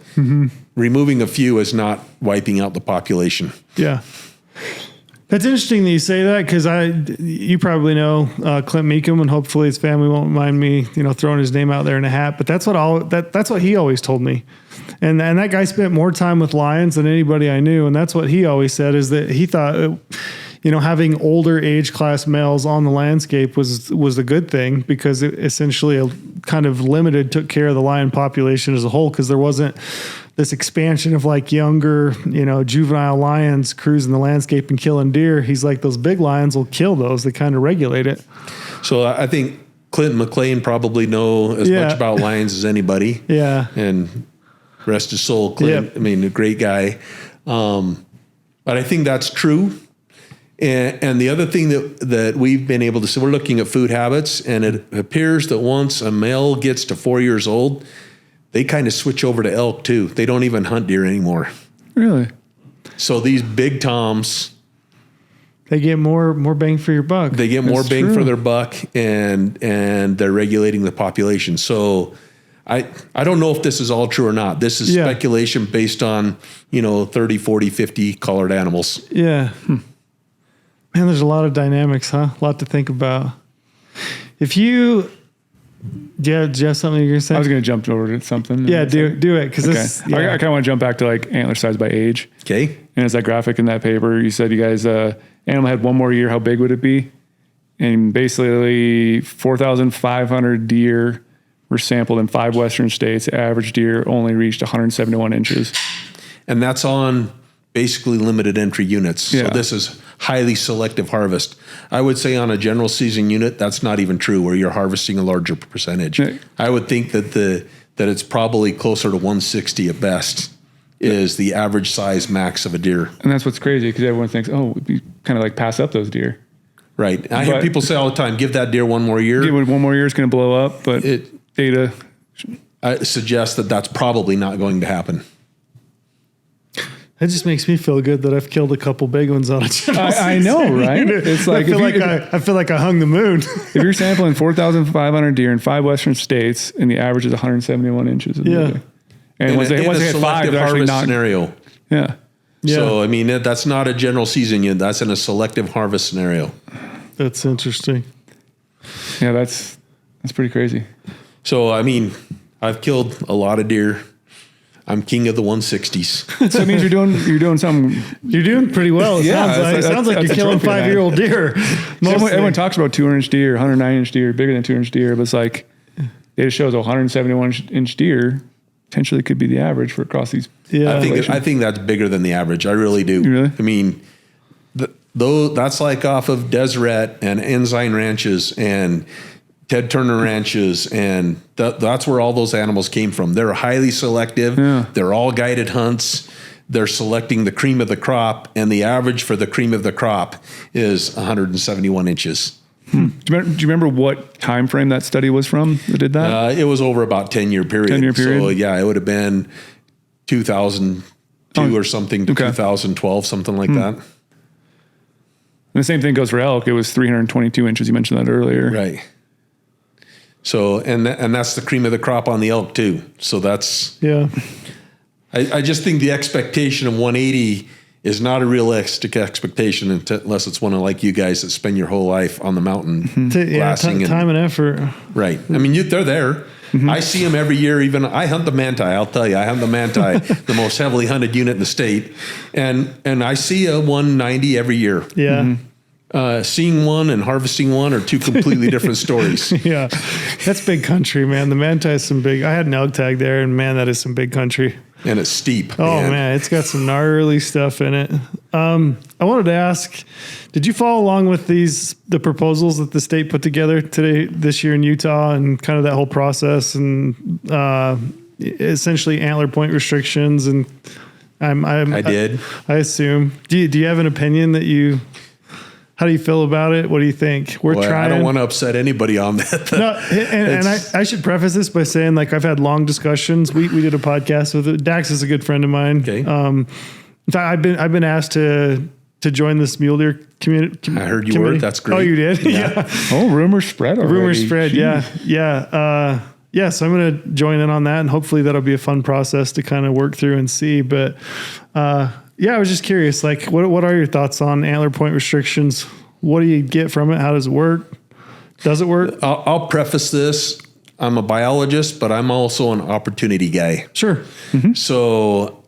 Removing a few is not wiping out the population. Yeah. That's interesting that you say that, because you probably know Clint Meekum, and hopefully his family won't mind me, throwing his name out there in a hat. But that's what he always told me, and that guy spent more time with lions than anybody I knew, and that's what he always said, is that he thought, having older age class males on the landscape was a good thing, because it essentially kind of took care of the lion population as a whole, because there wasn't this expansion of like younger, juvenile lions cruising the landscape and killing deer. He's like, those big lions will kill those. They kind of regulate it. So I think Clint and McLean probably know as much about lions as anybody. Yeah. And rest his soul, Clint. Yep. I mean, a great guy. But I think that's true. And the other thing that we've been able to see, we're looking at food habits, and it appears that once a male gets to 4 years old, they kind of switch over to elk too. They don't even hunt deer anymore. Really? So these big toms, they get more bang for your buck. They get more bang for their buck, and they're regulating the population. So I don't know if this is all true or not. This is speculation based on, 30, 40, 50 collared animals. Yeah. Man, there's a lot of dynamics, huh? A lot to think about. Do you have something you're going to say? I was going to jump over to something. Yeah, do it. Because I kind of want to jump back to like antler size by age. Okay. And as that graphic in that paper, you said you guys, animal had one more year, how big would it be? And basically 4,500 deer were sampled in 5 Western states. Average deer only reached 171 inches. And that's on basically limited entry units. Yeah. So this is highly selective harvest. I would say on a general season unit, that's not even true, where you're harvesting a larger percentage. Yeah. I would think that it's probably closer to 160 at best is the average size max of a deer. And that's what's crazy, because everyone thinks, we kind of like pass up those deer. Right. I hear people say all the time, give that deer one more year. Give it one more year, it's going to blow up, but data suggests that that's probably not going to happen. It just makes me feel good that I've killed a couple big ones on a general season. I know, right? It's like I feel like I hung the moon. If you're sampling 4,500 deer in 5 Western states, and the average is 171 inches. Yeah. And once they hit 5, they're actually not. Scenario. Yeah. So, I mean, that's not a general season unit. That's in a selective harvest scenario. That's interesting. Yeah, that's pretty crazy. So, I mean, I've killed a lot of deer. I'm king of the 160s. So it means you're doing something. You're doing pretty well. It sounds like you're killing 5-year-old deer. Everyone talks about 200-inch deer, 109-inch deer, bigger than 200-inch deer, but it's like data shows a 171-inch deer potentially could be the average for across these. Yeah, I think that's bigger than the average. I really do. Really? I mean, though that's like off of Deseret and Ensign ranches and Ted Turner ranches, and that's where all those animals came from. They're highly selective. Yeah. They're all guided hunts. They're selecting the cream of the crop, and the average for the cream of the crop is 171 inches. Do you remember what time frame that study was from that did that? It was over about 10-year period. 10-year period? So, yeah, it would have been 2002 or something to 2012, something like that. And the same thing goes for elk. It was 322 inches. You mentioned that earlier. Right. So, and that's the cream of the crop on the elk too. So that's, I just think the expectation of 180 is not a realistic expectation unless it's one of like you guys that spend your whole life on the mountain glassing. Time and effort. Right. I mean, they're there. Mm-hmm. I see them every year. Even I hunt the manti. I'll tell you, I hunt the manti, the most heavily hunted unit in the state. And I see a 190 every year. Yeah. Mm-hmm. Seeing one and harvesting one are two completely different stories. Yeah, that's big country, man. The manti is some big. I had an elk tag there, and man, that is some big country. And it's steep. Oh man, it's got some gnarly stuff in it. I wanted to ask, did you follow along with the proposals that the state put together this year in Utah, and kind of that whole process, and essentially antler point restrictions? And I did. I assume. Do you have an opinion that you? How do you feel about it? What do you think? We're trying. I don't want to upset anybody on that. No, and I should preface this by saying, like, I've had long discussions. We did a podcast with Dax is a good friend of mine. Okay. In fact, I've been asked to join this mule deer community. I heard you were. That's great. Oh, you did? Yeah. Oh, rumors spread already. Rumors spread. Jeez. Yeah. So I'm going to join in on that, and hopefully that'll be a fun process to kind of work through and see. But I was just curious, like, what are your thoughts on antler point restrictions? What do you get from it? How does it work? Does it work? I'll preface this. I'm a biologist, but I'm also an opportunity guy. Sure. Mm-hmm. So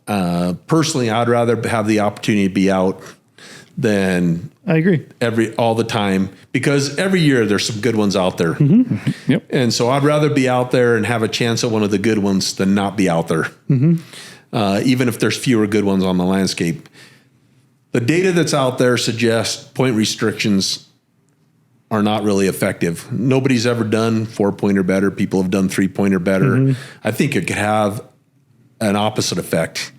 personally, I'd rather have the opportunity to be out than I agree all the time, because every year there's some good ones out there. Mm-hmm. Yep. And so I'd rather be out there and have a chance at one of the good ones than not be out there. Mm-hmm. Even if there's fewer good ones on the landscape. The data that's out there suggests point restrictions are not really effective. Nobody's ever done 4-point or better. People have done 3-point or better. Mm-hmm. I think it could have an opposite effect.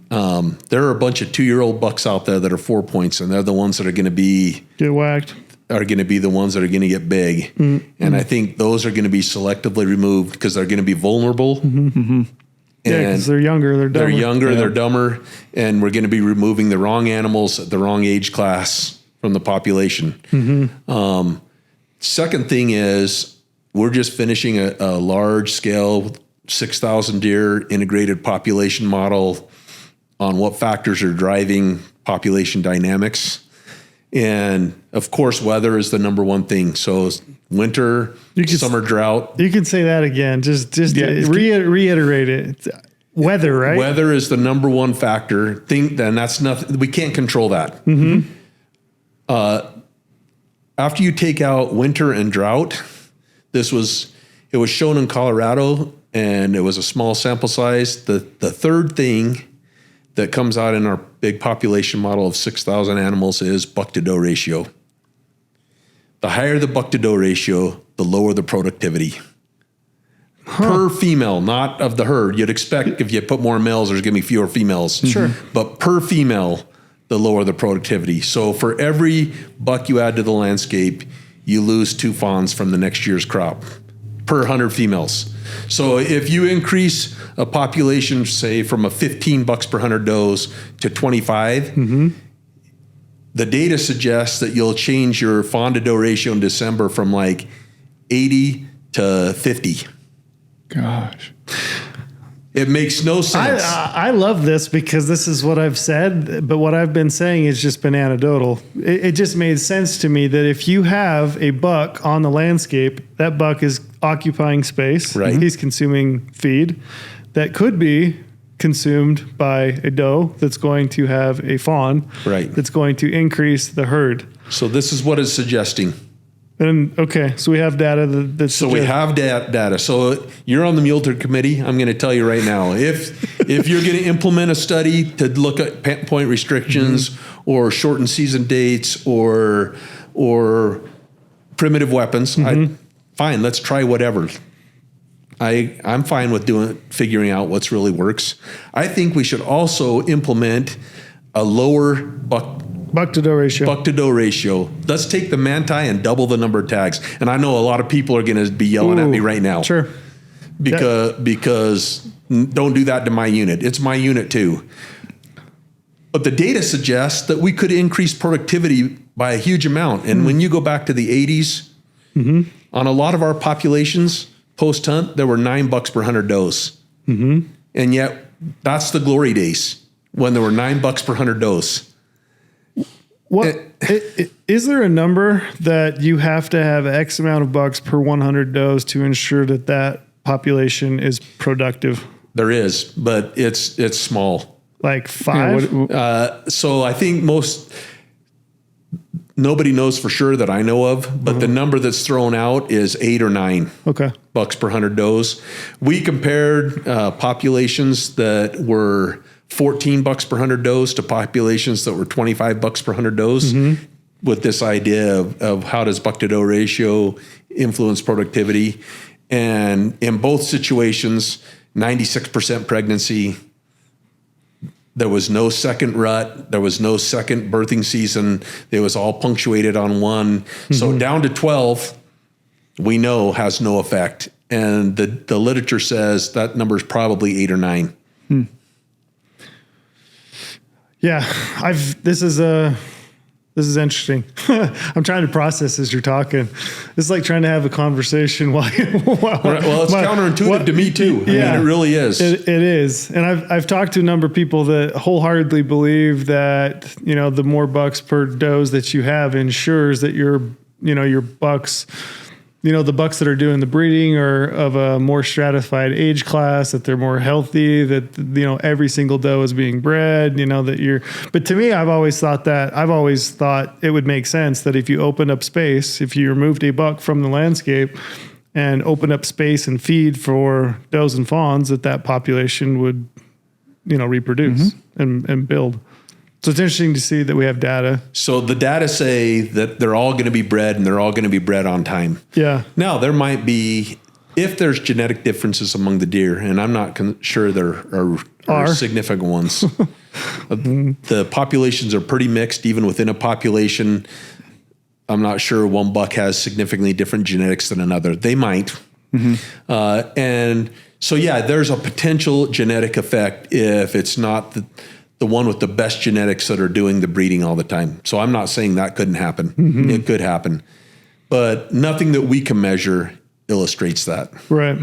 There are a bunch of 2-year-old bucks out there that are 4 points, and they're the ones that are going to get whacked. Are going to be the ones that are going to get big. Mm-hmm. And I think those are going to be selectively removed because they're going to be vulnerable. Mm-hmm. Yeah, because they're younger, they're dumber, and we're going to be removing the wrong animals at the wrong age class from the population. Mm-hmm. Second thing is, we're just finishing a large scale 6,000 deer integrated population model on what factors are driving population dynamics. And of course, weather is the number one thing. So winter, summer drought. You can say that again. Just reiterate it. Weather, right? Weather is the number one factor. Then that's nothing. We can't control that. Mm-hmm. After you take out winter and drought, it was shown in Colorado, and it was a small sample size. The third thing that comes out in our big population model of 6,000 animals is buck-to-doe ratio. The higher the buck-to-doe ratio, the lower the productivity. Per female, not of the herd. You'd expect if you put more males, there's going to be fewer females. Sure. But per female, the lower the productivity. So for every buck you add to the landscape, you lose 2 fawns from the next year's crop per 100 females. So if you increase a population, say from a 15 bucks per 100 does to 25, mm-hmm. the data suggests that you'll change your fawn to doe ratio in December from like 80 to 50. Gosh. It makes no sense. I love this because this is what I've said, but what I've been saying has just been anecdotal. It just made sense to me that if you have a buck on the landscape, that buck is occupying space. Right. He's consuming feed that could be consumed by a doe that's going to have a fawn. Right. That's going to increase the herd. So this is what it's suggesting. And okay, so we have data that so we have data. So you're on the Mule committee. I'm going to tell you right now, if you're going to implement a study to look at point restrictions mm-hmm. or shortened season dates or primitive weapons, mm-hmm. Fine. Let's try whatever. I'm fine with figuring out what's really works. I think we should also implement a lower buck-to-doe ratio. Let's take the manti and double the number of tags. And I know a lot of people are going to be yelling at me right now. Sure. Because don't do that to my unit. It's my unit too. But the data suggests that we could increase productivity by a huge amount. And when you go back to the 80s, mm-hmm. on a lot of our populations, post-hunt, there were 9 bucks per 100 does. Mm-hmm. And yet that's the glory days when there were 9 bucks per 100 does. What is there a number that you have to have X amount of bucks per 100 does to ensure that population is productive? There is, but it's small. Like 5? So I think nobody knows for sure that I know of, but the number that's thrown out is 8 or 9 bucks per 100 does. We compared populations that were 14 bucks per 100 does to populations that were 25 bucks per 100 does mm-hmm. with this idea of how does buck-to-doe ratio influence productivity. And in both situations, 96% pregnancy. There was no second rut. There was no second birthing season. It was all punctuated on one. Mm-hmm. So down to 12, we know has no effect. And the literature says that number is probably 8 or 9. Hmm. Yeah, this is a This is interesting. I'm trying to process as you're talking. It's like trying to have a conversation while well, it's counterintuitive to me too. I mean, it really is. It is. And I've talked to a number of people that wholeheartedly believe that, the more bucks per does that you have ensures that your bucks, the bucks that are doing the breeding are of a more stratified age class, that they're more healthy, that, every single doe is being bred, but to me, I've always thought it would make sense that if you opened up space, if you removed a buck from the landscape and opened up space and feed for does and fawns, that population would, reproduce and build. So it's interesting to see that we have data. So the data say that they're all going to be bred and they're all going to be bred on time. Yeah. Now there might be, if there's genetic differences among the deer, and I'm not sure there are significant ones. The populations are pretty mixed, even within a population. I'm not sure one buck has significantly different genetics than another. They might. And so, yeah, there's a potential genetic effect if it's not the one with the best genetics that are doing the breeding all the time. So I'm not saying that couldn't happen. It could happen. But nothing that we can measure illustrates that. Right.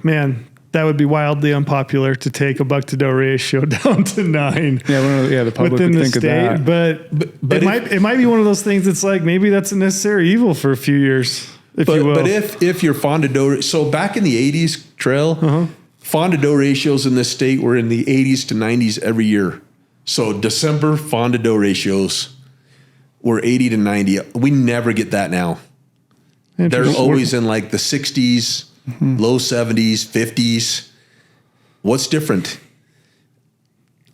Man, that would be wildly unpopular to take a buck-to-doe ratio down to 9. Yeah, the public within would the think state, of that. But it might be one of those things that's like, maybe that's a necessary evil for a few years, if you will. But if your fawn to doe, so back in the 80s, Trail, fawn to doe ratios in this state were in the 80s to 90s every year. So December fawn to doe ratios were 80 to 90. We never get that now. They're always in like the 60s, low 70s, 50s. What's different?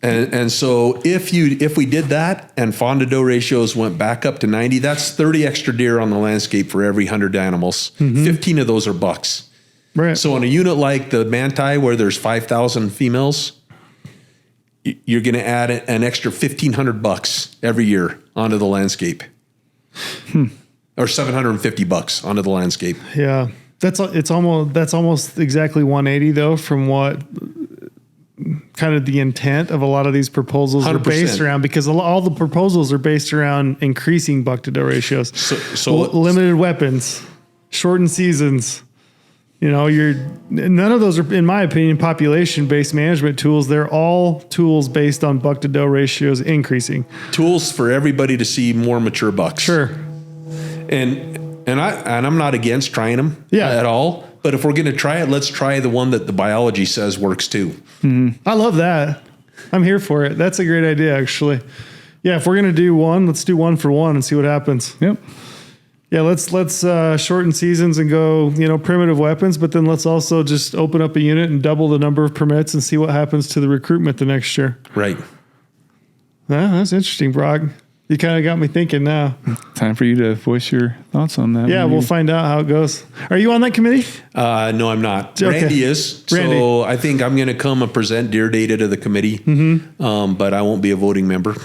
And so if we did that and fawn to doe ratios went back up to 90, that's 30 extra deer on the landscape for every 100 animals. 15 of those are bucks. Right. So in a unit like the Manti, where there's 5,000 females, you're going to add an extra 1,500 bucks every year onto the landscape, or 750 bucks onto the landscape. Yeah, that's almost exactly 180 though from what kind of the intent of a lot of these proposals 100%. Are based around, because all the proposals are based around increasing buck-to-doe ratios. So limited weapons, shortened seasons. None of those are, in my opinion, population-based management tools. They're all tools based on buck-to-doe ratios increasing. Tools for everybody to see more mature bucks. Sure. And I'm not against trying them at all. But if we're going to try it, let's try the one that the biology says works too. I love that. I'm here for it. That's a great idea, actually. Yeah, if we're going to do one, let's do one for one and see what happens. Yep. Yeah, let's shorten seasons and go, primitive weapons, but then let's also just open up a unit and double the number of permits and see what happens to the recruitment the next year. Right. Yeah, that's interesting, Brock. You kind of got me thinking now. Time for you to voice your thoughts on that. Yeah, we'll find out how it goes. Are you on that committee? No, I'm not. Okay. Randy is. Randy. So I think I'm going to come and present deer data to the committee, but I won't be a voting member.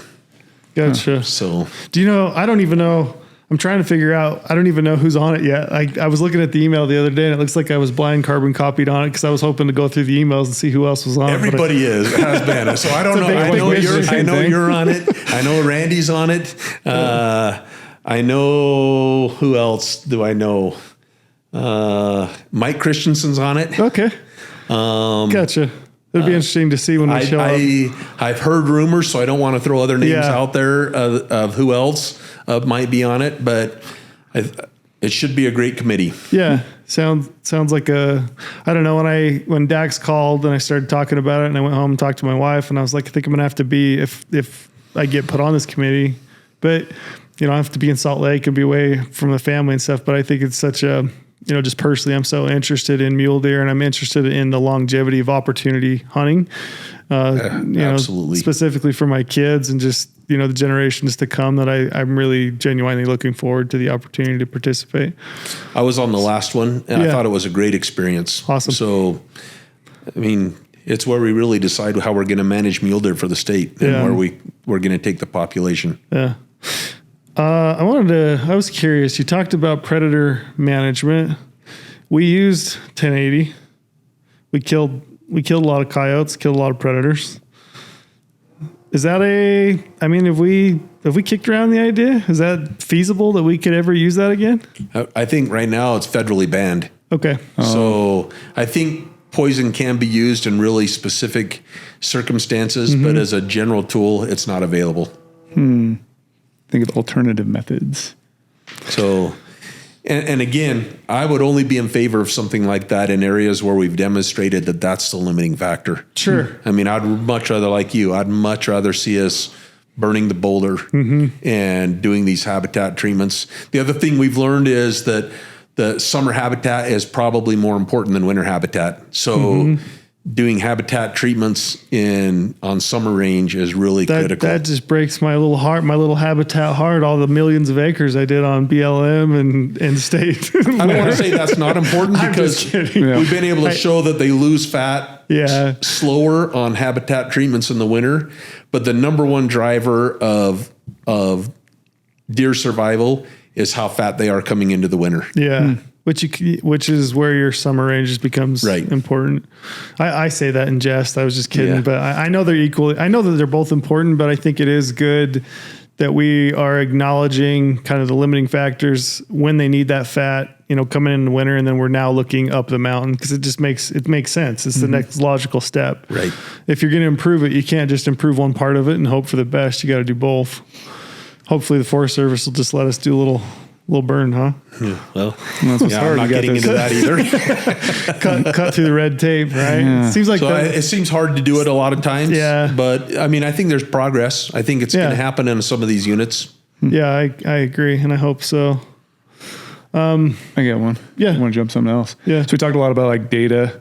Gotcha. So do you know, I don't even know. I'm trying to figure out, I don't even know who's on it yet. I was looking at the email the other day and it looks like I was blind carbon copied on it because I was hoping to go through the emails and see who else was on it. Everybody has been. So I don't know. I know you're on it. I know Randy's on it. I know, who else do I know? Mike Christensen's on it. Okay. Gotcha. It'd be interesting to see when we show up. I've heard rumors, so I don't want to throw other names out there of who else might be on it, but it should be a great committee. Yeah, sounds like I don't know, when Dax called and I started talking about it, and I went home and talked to my wife, and I was like, I think I'm gonna have to be if I get put on this committee, but I have to be in Salt Lake and be away from the family and stuff. But I think it's such a just personally, I'm so interested in mule deer, and I'm interested in the longevity of opportunity hunting. Absolutely. Specifically for my kids and just, the generations to come, that I'm really genuinely looking forward to the opportunity to participate. I was on the last one and I thought it was a great experience. Awesome. So, it's where we really decide how we're going to manage mule deer for the state and where we're going to take the population. Yeah. I was curious. You talked about predator management. We used 1080. We killed a lot of coyotes, killed a lot of predators. Is that if we kicked around the idea, is that feasible that we could ever use that again? I think right now it's federally banned. Okay. So I think poison can be used in really specific circumstances, but as a general tool, it's not available. Think of alternative methods. So, and again, I would only be in favor of something like that in areas where we've demonstrated that that's the limiting factor. Sure. I mean, I'd much rather, like you, I'd much rather see us burning the boulder and doing these habitat treatments. The other thing we've learned is that the summer habitat is probably more important than winter habitat. So doing habitat treatments on summer range is really critical. That just breaks my little heart, my little habitat heart, all the millions of acres I did on BLM and state. I don't want to say that's not important because we've been able to show that they lose fat slower on habitat treatments in the winter. But the number one driver of deer survival is how fat they are coming into the winter. Yeah. Which is where your summer range becomes important. I say that in jest. I was just kidding, but I know they're equally. I know that they're both important, but I think it is good that we are acknowledging kind of the limiting factors when they need that fat, coming in the winter, and then we're now looking up the mountain because it makes sense. It's the next logical step. Right. If you're going to improve it, you can't just improve one part of it and hope for the best. You got to do both. Hopefully, the Forest Service will just let us do a little burn, huh? Yeah, well, I'm not getting into that either. cut through the red tape, right? Yeah. Seems like it seems hard to do it a lot of times. Yeah, but I mean, I think there's progress. I think it's going to happen in some of these units. Yeah, I agree, and I hope so. I get one. Yeah, I want to jump something else. Yeah. So we talked a lot about like data,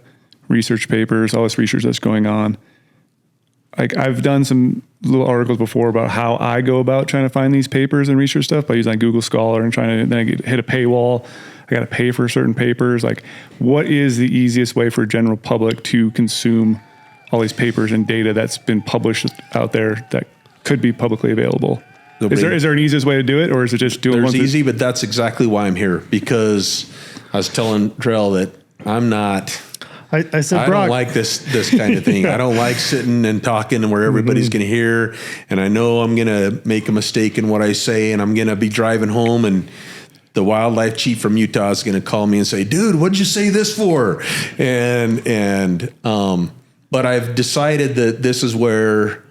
research papers, all this research that's going on. Like I've done some little articles before about how I go about trying to find these papers and research stuff by using like Google Scholar and trying to then hit a paywall. I got to pay for certain papers. Like, what is the easiest way for general public to consume all these papers and data that's been published out there that could be publicly available? Is there an easiest way to do it, or is it just do it once? There's easy, but that's exactly why I'm here, because I was telling Trail that I'm not. I said, I Brock, don't like this kind of thing. I don't like sitting and talking where everybody's going to hear, and I know I'm going to make a mistake in what I say, and I'm going to be driving home, and the wildlife chief from Utah is going to call me and say, "Dude, what'd you say this for?" But I've decided that this is where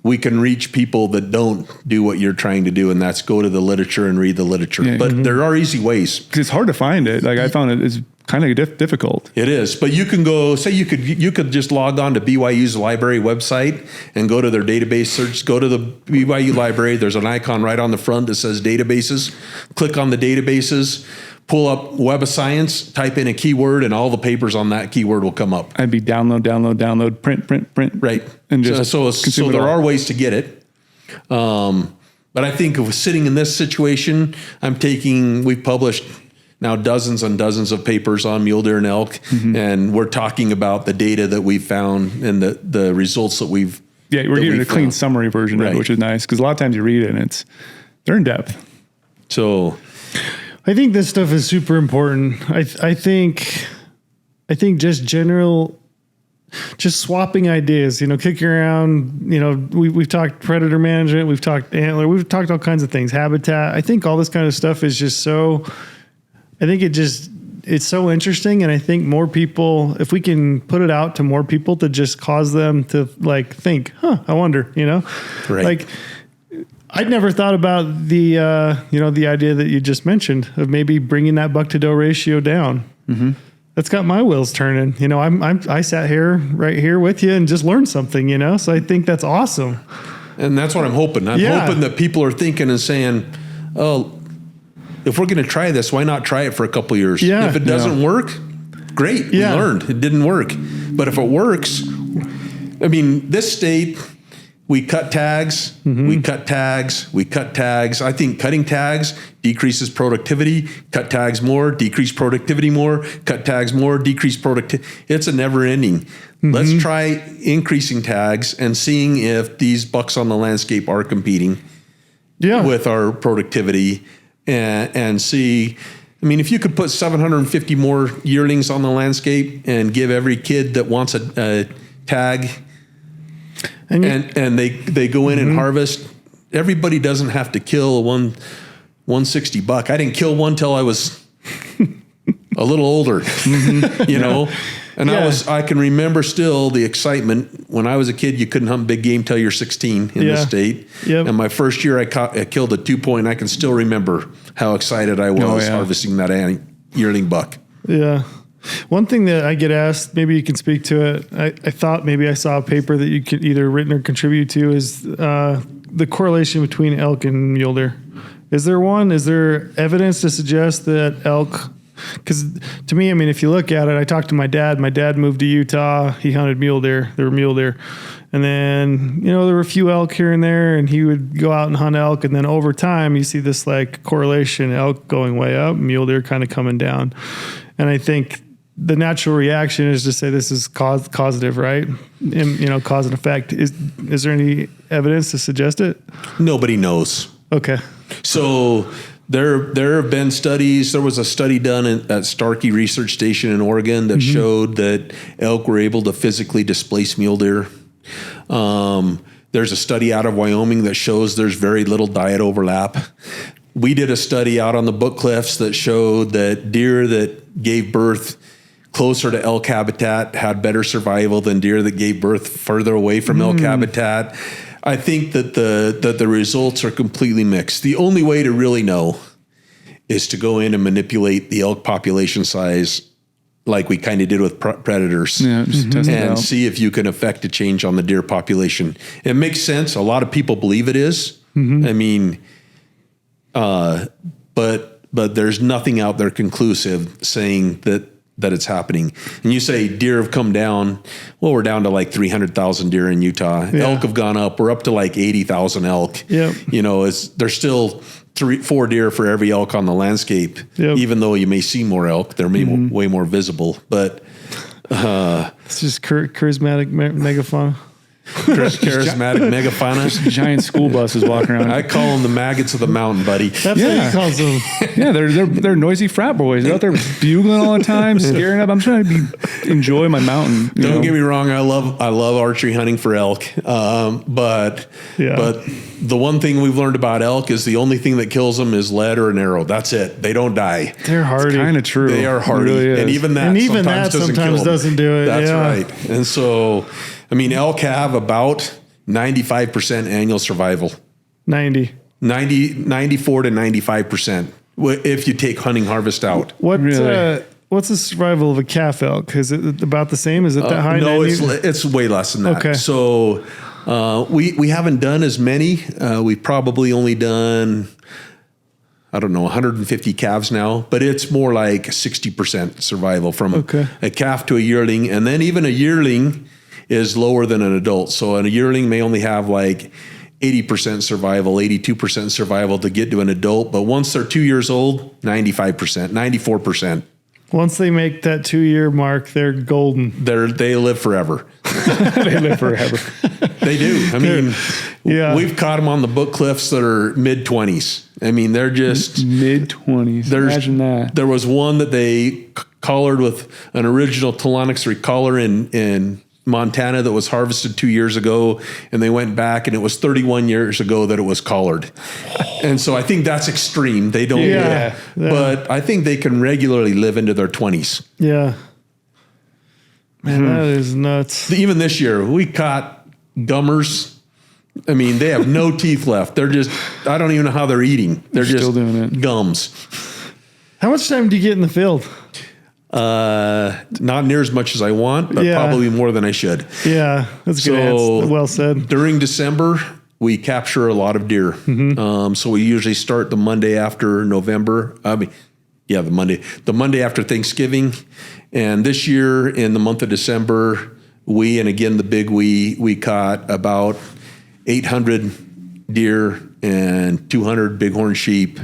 we can reach people that don't do what you're trying to do, and that's go to the literature and read the literature. Yeah. But there are easy ways. Because it's hard to find it. Like I found it's kind of difficult. It is, but you can go. Say you could just log on to BYU's library website and go to their database search. Go to the BYU library. There's an icon right on the front that says databases. Click on the databases. Pull up Web of Science. Type in a keyword, and all the papers on that keyword will come up. I'd be download, print. Right, and just so there are ways to get it. But I think of sitting in this situation, we've published now dozens and dozens of papers on mule deer and elk, and we're talking about the data that we've found and the results that we've. Yeah, we're getting a clean summary version of it, which is nice, because a lot of times you read it and they're in depth. So I think this stuff is super important. I think just swapping ideas, kicking around, we've talked predator management, we've talked antler, we've talked all kinds of things, habitat. I think all this kind of stuff is just it's so interesting. And I think more people, if we can put it out to more people to just cause them to like think, I wonder, right. Like I'd never thought about the idea that you just mentioned of maybe bringing that buck-to-doe ratio down. Mm-hmm. That's got my wheels turning. I sat right here with you and just learned something, So I think that's awesome. And that's what I'm hoping. I'm hoping that people are thinking and saying, "Oh, if we're going to try this, why not try it for a couple of years? Yeah. If it doesn't work, great. Yeah. We learned it didn't work. But if it works, I mean, this state." We cut tags, we cut tags, we cut tags. I think cutting tags decreases productivity. Cut tags more, decrease productivity more. Cut tags more, decrease productivity. It's a never ending. Let's try increasing tags and seeing if these bucks on the landscape are competing with our productivity and see. I mean, if you could put 750 more yearlings on the landscape and give every kid that wants a tag And they go in and harvest. Everybody doesn't have to kill a 160 buck. I didn't kill one till I was a little older, you know. And I can remember still the excitement when I was a kid. You couldn't hunt big game till you're 16 in this state. Yep. And my first year, I killed a 2-point. I can still remember how excited I was harvesting that yearling buck. Yeah. One thing that I get asked, maybe you can speak to it. I thought maybe I saw a paper that you could either written or contribute to is the correlation between elk and mule deer. Is there one? Is there evidence to suggest that elk? Because to me, I mean, if you look at it, I talked to my dad. My dad moved to Utah. He hunted mule deer. There were mule deer. And then, there were a few elk here and there, and he would go out and hunt elk. And then over time, you see this like correlation, elk going way up, mule deer kind of coming down. And I think the natural reaction is to say this is causative, right? And, cause and effect. Is there any evidence to suggest it? Nobody knows. Okay. So there have been studies. There was a study done at Starkey Research Station in Oregon that showed that elk were able to physically displace mule deer. There's a study out of Wyoming that shows there's very little diet overlap. We did a study out on the Book Cliffs that showed that deer that gave birth closer to elk habitat had better survival than deer that gave birth further away from elk habitat. I think that the results are completely mixed. The only way to really know is to go in and manipulate the elk population size like we kind of did with predators, just test it and out. see if you can affect a change on the deer population. It makes sense. A lot of people believe it is. I mean, but there's nothing out there conclusive saying that it's happening. And you say deer have come down. Well, we're down to like 300,000 deer in Utah. Yeah. Elk have gone up. We're up to like 80,000 elk. Yep. There's still 3-4 deer for every elk on the landscape. Yep. Even though you may see more elk, they're way more visible. But It's just charismatic megafauna. charismatic megafauna. Giant school buses walking around. I call them the maggots of the mountain, buddy. That's what he calls them. Yeah, they're noisy frat boys. They're out there bugling all the time, scaring up. I'm trying to enjoy my mountain. Don't get me wrong. I love archery hunting for elk. But the one thing we've learned about elk is the only thing that kills them is lead or an arrow. That's it. They don't die. They're hardy. Kind of true. They are hardy. It really is. And even that sometimes doesn't do it. That's yeah. right. And so, I mean, elk have about 95% annual survival. 94 to 95% if you take hunting harvest out. What? Really? What's the survival of a calf elk? Is it about the same? Is it that high? No, 90? it's way less than that. Okay. So we haven't done as many. We've probably only done, 150 calves now, but it's more like 60% survival from a calf to a yearling. And then even a yearling is lower than an adult. So a yearling may only have like 80% survival, 82% survival to get to an adult. But once they're 2 years old, 95%, 94%. Once they make that 2-year mark, they're golden. They live forever. They live forever. They do. I mean, we've caught them on the Book Cliffs that are mid-20s. I mean, they're just mid-20s. Imagine that. There was one that they collared with an original Tolonix collar in Montana that was harvested 2 years ago, and they went back and it was 31 years ago that it was collared. And so I think that's extreme. They don't, but I think they can regularly live into their 20s. Yeah. Man, that is nuts. Even this year, we caught gummers. I mean, they have no teeth left. They're just, I don't even know how they're eating. They're just still doing it. Gums. How much time do you get in the field? Not near as much as I want, but probably more than I should. Yeah, that's good. So, well said. During December, we capture a lot of deer. So we usually start the Monday after November. The Monday after Thanksgiving. And this year in the month of December, we caught about 800 deer and 200 bighorn sheep.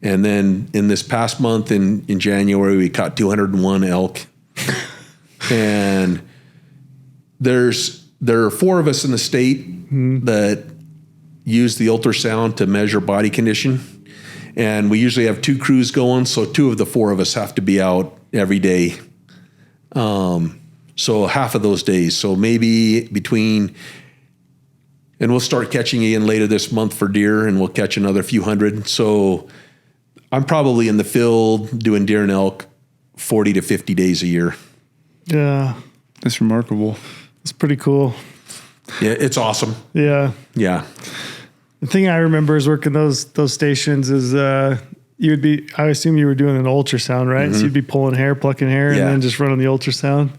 And then in this past month in January, we caught 201 elk. And there are 4 of us in the state that use the ultrasound to measure body condition. And we usually have 2 crews going, so 2 of the 4 of us have to be out every day. So half of those days. So maybe between And we'll start catching again later this month for deer, and we'll catch another few hundred. So I'm probably in the field doing deer and elk 40 to 50 days a year. Yeah. That's remarkable. It's pretty cool. Yeah, it's awesome. Yeah. Yeah. The thing I remember is working those stations is I assume you were doing an ultrasound, right? So you'd be pulling hair, plucking hair, and then just running the ultrasound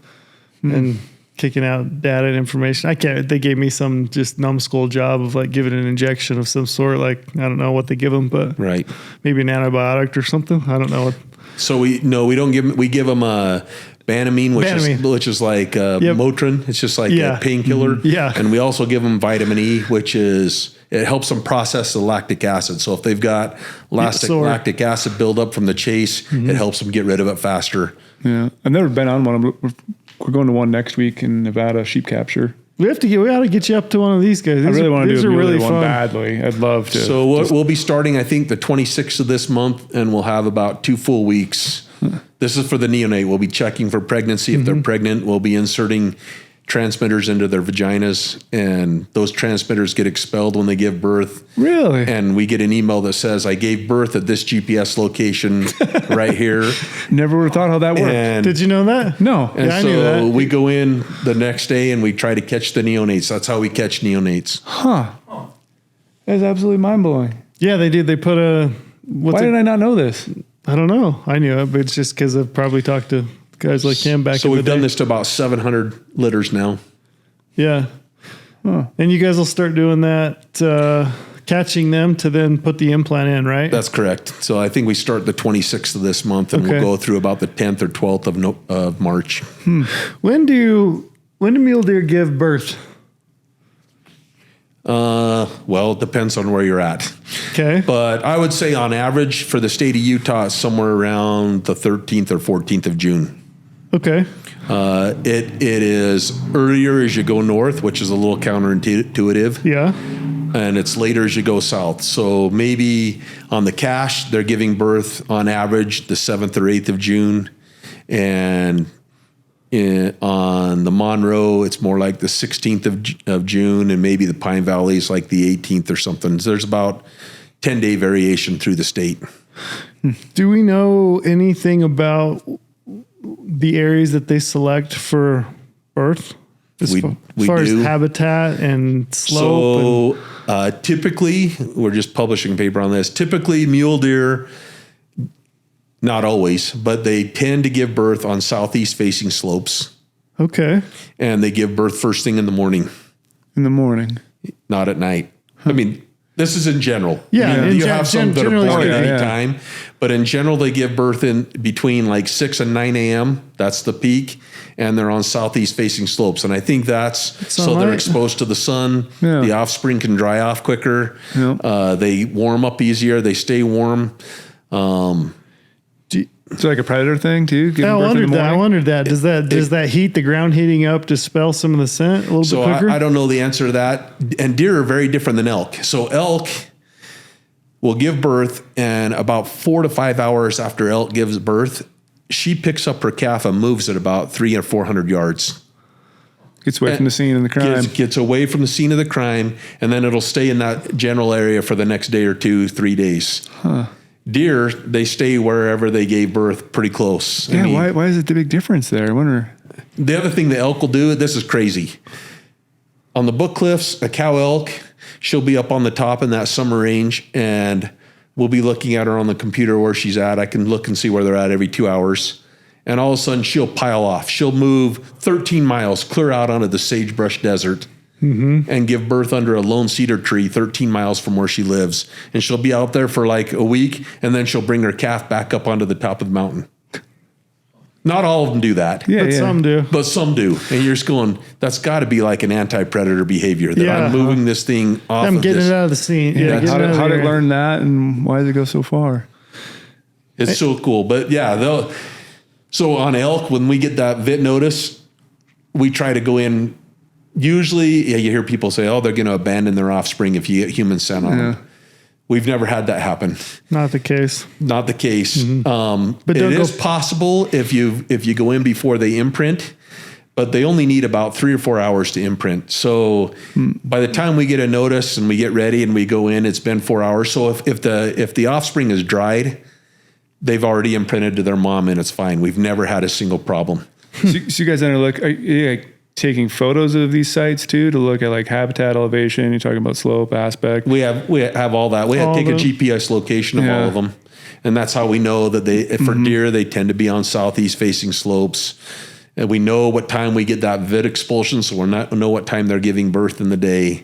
and kicking out data and information. They gave me some just numbskull job of like giving an injection of some sort. Like, I don't know what they give them, but maybe an antibiotic or something. I don't know what. So we don't give them, we give them a Banamine, which is like Motrin. It's just like a painkiller. Yeah. And we also give them vitamin E, which it helps them process the lactic acid. So if they've got lactic acid buildup from the chase, it helps them get rid of it faster. Yeah. I've never been on one. We're going to one next week in Nevada, sheep capture. We ought to get you up to one of these guys. I really want to do a Mule really one fun. badly. I'd love to. So we'll be starting, I think, the 26th of this month, and we'll have about 2 full weeks. This is for the neonate. We'll be checking for pregnancy. If they're pregnant, we'll be inserting transmitters into their vaginas, and those transmitters get expelled when they give birth. Really? And we get an email that says, I gave birth at this GPS location right here. Never would have thought how that worked. And, Did you know that? No. and I so knew that. we go in the next day and we try to catch the neonates. That's how we catch neonates. Huh. That's absolutely mind-blowing. Yeah, they did. They put a... Why did I not know this? I don't know. I knew it, but it's just because I've probably talked to guys like him back in the day. So we've done this to about 700 litters now. Yeah. Huh. And you guys will start doing that, catching them to then put the implant in, right? That's correct. So I think we start the 26th of this month, and we'll go through about the 10th or 12th of March. When do mule deer give birth? Well, it depends on where you're at. Okay. But I would say on average for the state of Utah, it's somewhere around the 13th or 14th of June. Okay. It is earlier as you go north, which is a little counterintuitive. Yeah. And it's later as you go south. So maybe on the Cache, they're giving birth on average the 7th or 8th of June. And on the Monroe, it's more like the 16th of June, and maybe the Pine Valley is like the 18th or something. So there's about 10-day variation through the state. Do we know anything about the areas that they select for birth? As far as habitat and slope? So typically, we're just publishing a paper on this. Typically, mule deer, not always, but they tend to give birth on southeast facing slopes. Okay. And they give birth first thing in the morning. In the morning. Not at night. I mean, this is in general. Yeah. I mean, you have some that are born at any yeah. time, but in general, they give birth in between like 6 and 9 a.m. That's the peak. And they're on southeast facing slopes. And I think that's so they're exposed to the sun. Yeah. The offspring can dry off quicker. Yeah. They warm up easier. They stay warm. It's like a predator thing too. I wondered that. Does that heat the ground heating up to spell some of the scent a little bit quicker? I don't know the answer to that. And deer are very different than elk. So elk will give birth, and about 4 to 5 hours after elk gives birth, she picks up her calf and moves it about 300 or 400 yards. Gets away from the scene of the crime. Gets away from the scene of the crime, and then it'll stay in that general area for the next day or 2, 3 days. Huh. Deer, they stay wherever they gave birth pretty close. Yeah, why is it the big difference there? I wonder. The other thing the elk will do, this is crazy. On the Book Cliffs, a cow elk, she'll be up on the top in that summer range, and we'll be looking at her on the computer where she's at. I can look and see where they're at every 2 hours. And all of a sudden, she'll pile off. She'll move 13 miles clear out onto the sagebrush desert. And give birth under a lone cedar tree 13 miles from where she lives. And she'll be out there for like a week, and then she'll bring her calf back up onto the top of the mountain. Not all of them do that. But some do. But some do. And you're just going, that's got to be like an anti-predator behavior, that I'm moving this thing off I'm of getting this. it out of the scene. Yeah, how did it learn that, and why does it go so far? It's so cool. But yeah, so on elk, when we get that VIT notice, we try to go in. Usually, you hear people say, oh, they're going to abandon their offspring if you get human scent on them. We've never had that happen. Not the case. Not the case. But it is possible if you go in before they imprint, but they only need about 3 or 4 hours to imprint. So by the time we get a notice and we get ready and we go in, it's been 4 hours. So if the offspring is dried, they've already imprinted to their mom and it's fine. We've never had a single problem. So you guys are you taking photos of these sites too to look at like habitat elevation? You're talking about slope aspect. We have all that. We have to take a GPS location of all of them. And that's how we know that for deer, they tend to be on southeast facing slopes. And we know what time we get that vid expulsion, so we know what time they're giving birth in the day.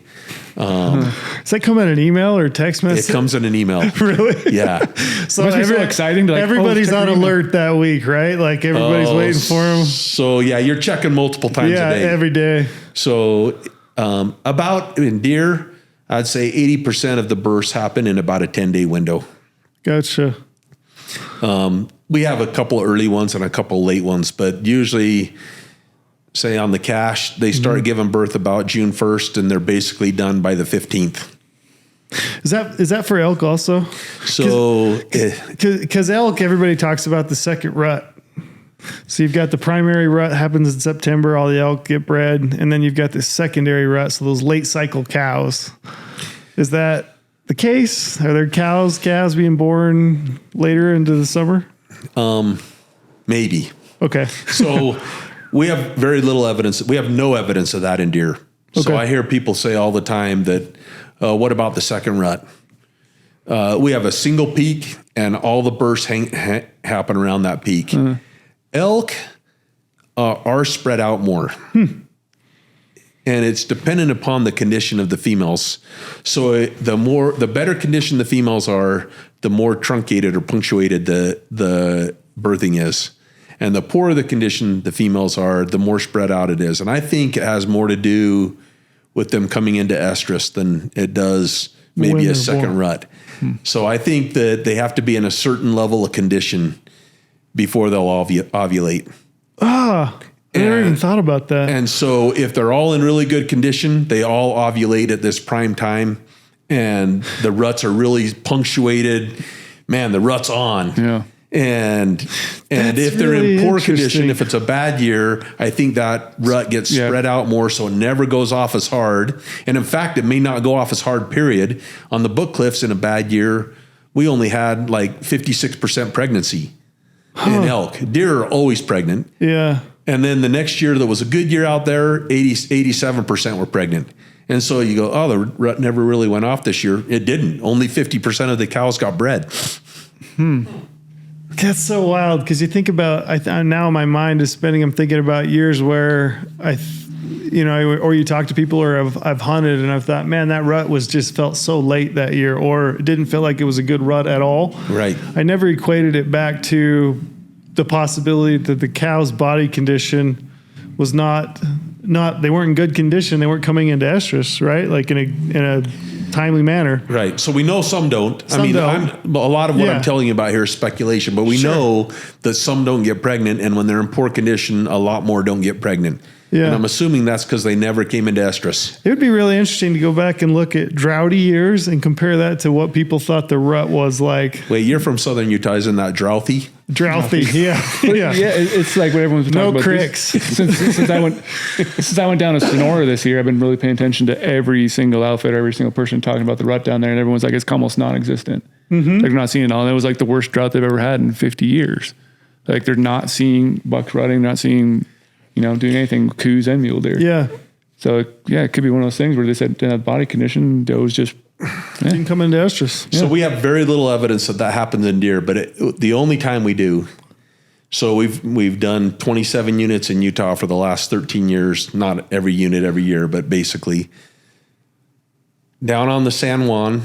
Does that come in an email or text message? It comes in an email. Really? Yeah. So it must be so exciting to everybody's on alert that week, right? Like everybody's waiting for them. So yeah, you're checking multiple times a day. Yeah, every day. So about in deer, I'd say 80% of the births happen in about a 10-day window. Gotcha. We have a couple early ones and a couple late ones, but usually, say on the cache, they start giving birth about June 1st and they're basically done by the 15th. Is that for elk also? So, because elk, everybody talks about the second rut. So you've got the primary rut happens in September, all the elk get bred, and then you've got the secondary rut, so those late cycle cows. Is that the case? Are there calves being born later into the summer? Maybe. Okay. So we have very little evidence. We have no evidence of that in deer. Okay. So I hear people say all the time that, what about the second rut? We have a single peak and all the bursts happen around that peak. Elk are spread out more. And it's dependent upon the condition of the females. So the better condition the females are, the more truncated or punctuated the birthing is. And the poorer the condition the females are, the more spread out it is. And I think it has more to do with them coming into estrus than it does maybe a second rut. So I think that they have to be in a certain level of condition before they'll ovulate. I never even thought about that. And so if they're all in really good condition, they all ovulate at this prime time and the ruts are really punctuated. Man, the rut's on. Yeah. And if they're really in poor condition, if it's a bad year, I think that rut gets spread out more so it never goes off as hard. And in fact, it may not go off as hard, period. On the Book Cliffs in a bad year, we only had like 56% pregnancy in elk. Deer are always pregnant. Yeah. And then the next year that was a good year out there, 87% were pregnant. And so you go, oh, the rut never really went off this year. It didn't. Only 50% of the cows got bred. That's so wild because you think about, now my mind is spinning, I'm thinking about years where or you talk to people or I've hunted and I've thought, man, that rut just felt so late that year, or it didn't feel like it was a good rut at all. Right. I never equated it back to the possibility that the cow's body condition was not they weren't in good condition. They weren't coming into estrus, right? Like in a timely manner. Right. So we know some don't. Some don't. A lot of what I'm telling you about here is speculation, but we know that some don't get pregnant, and when they're in poor condition, a lot more don't get pregnant. Yeah. And I'm assuming that's because they never came into estrus. It would be really interesting to go back and look at droughty years and compare that to what people thought the rut was like. Wait, you're from southern Utah, isn't that drouthy? Drouthy, yeah. It's like what everyone's been talking about. No cricks. Since I went down to Sonora this year, I've been really paying attention to every single outfit, every single person talking about the rut down there, and everyone's like, it's almost non-existent. Like they're not seeing it all. And it was like the worst drought they've ever had in 50 years. Like they're not seeing bucks rutting, not seeing, doing anything, coos and mule deer. Yeah. So it could be one of those things where they said body condition, does just didn't come into estrus. So we have very little evidence that happens in deer, but the only time we do. So we've done 27 units in Utah for the last 13 years. Not every unit every year, but basically down on the San Juan.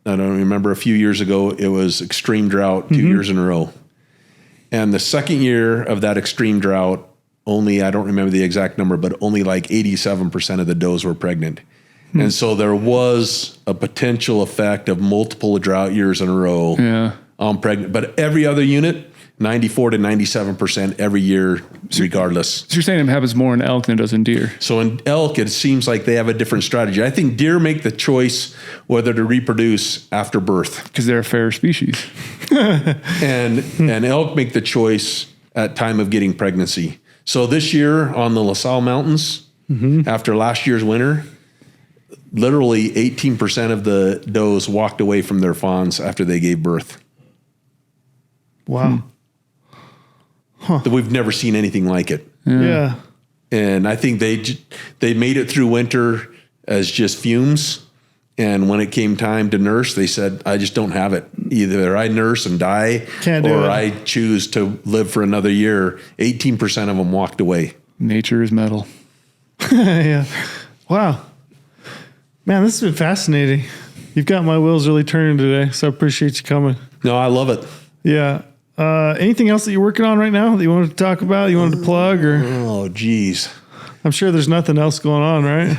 I don't remember, a few years ago it was extreme drought 2 years in a row, and the second year of that extreme drought, only, I don't remember the exact number, but only like 87% of the does were pregnant. And so there was a potential effect of multiple drought years in a row on pregnant. But every other unit, 94 to 97% every year, regardless. So you're saying it happens more in elk than it does in deer? So in elk, it seems like they have a different strategy. I think deer make the choice whether to reproduce after birth. Because they're a fair species. and elk make the choice at time of getting pregnancy. So this year on the LaSalle Mountains, after last year's winter, literally 18% of the does walked away from their fawns after they gave birth. Wow. We've never seen anything like it. Yeah. And I think they made it through winter as just fumes. And when it came time to nurse, they said, I just don't have it. Either I nurse and die, or I choose to live for another year. 18% of them walked away. Nature is metal. Yeah. Wow. Man, this has been fascinating. You've got my wheels really turning today, so I appreciate you coming. No, I love it. Yeah. Anything else that you're working on right now that you wanted to talk about, you wanted to plug, or? Oh, geez. I'm sure there's nothing else going on, right?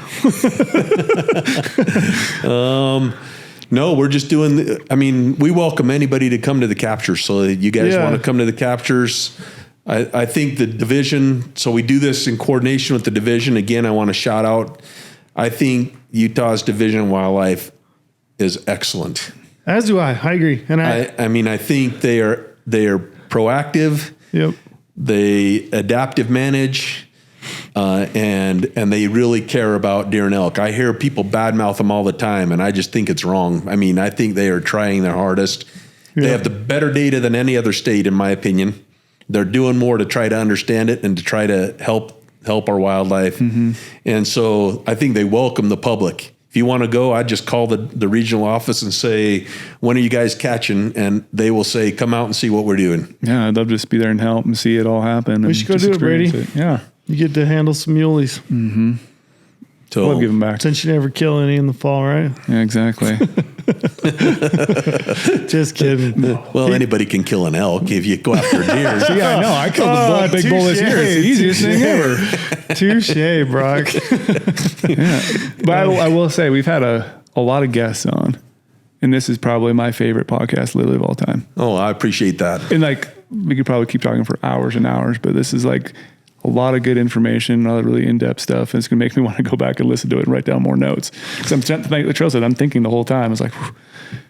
No, we're just doing, we welcome anybody to come to the captures. So you guys want to come to the captures. I think the division, so we do this in coordination with the division. Again, I want to shout out, I think Utah's Division of Wildlife is excellent. As do I agree. And I think they are proactive. Yep. They adaptive manage. And they really care about deer and elk. I hear people badmouth them all the time, and I just think it's wrong. I think they are trying their hardest. Yeah. They have the better data than any other state, in my opinion. They're doing more to try to understand it and to try to help our wildlife. Mm-hmm. And so I think they welcome the public. If you want to go, I'd just call the regional office and say, when are you guys catching? And they will say, come out and see what we're doing. Yeah, I'd love to just be there and help and see it all happen. We should go do it, Brady. Yeah. You get to handle some muleys. Mm-hmm. So we'll give them back. Since you never kill any in the fall, right? Yeah, exactly. Just kidding. Well, anybody can kill an elk if you go after deer. Yeah, I know. I killed a big bull this year. It's the easiest thing ever. Touche, Brock. Yeah. But I will say, we've had a lot of guests on, and this is probably my favorite podcast literally of all time. Oh, I appreciate that. And we could probably keep talking for hours and hours, but this is a lot of good information, a lot of really in-depth stuff. And it's going to make me want to go back and listen to it and write down more notes. Because like the trail said, I'm thinking the whole time. I was like,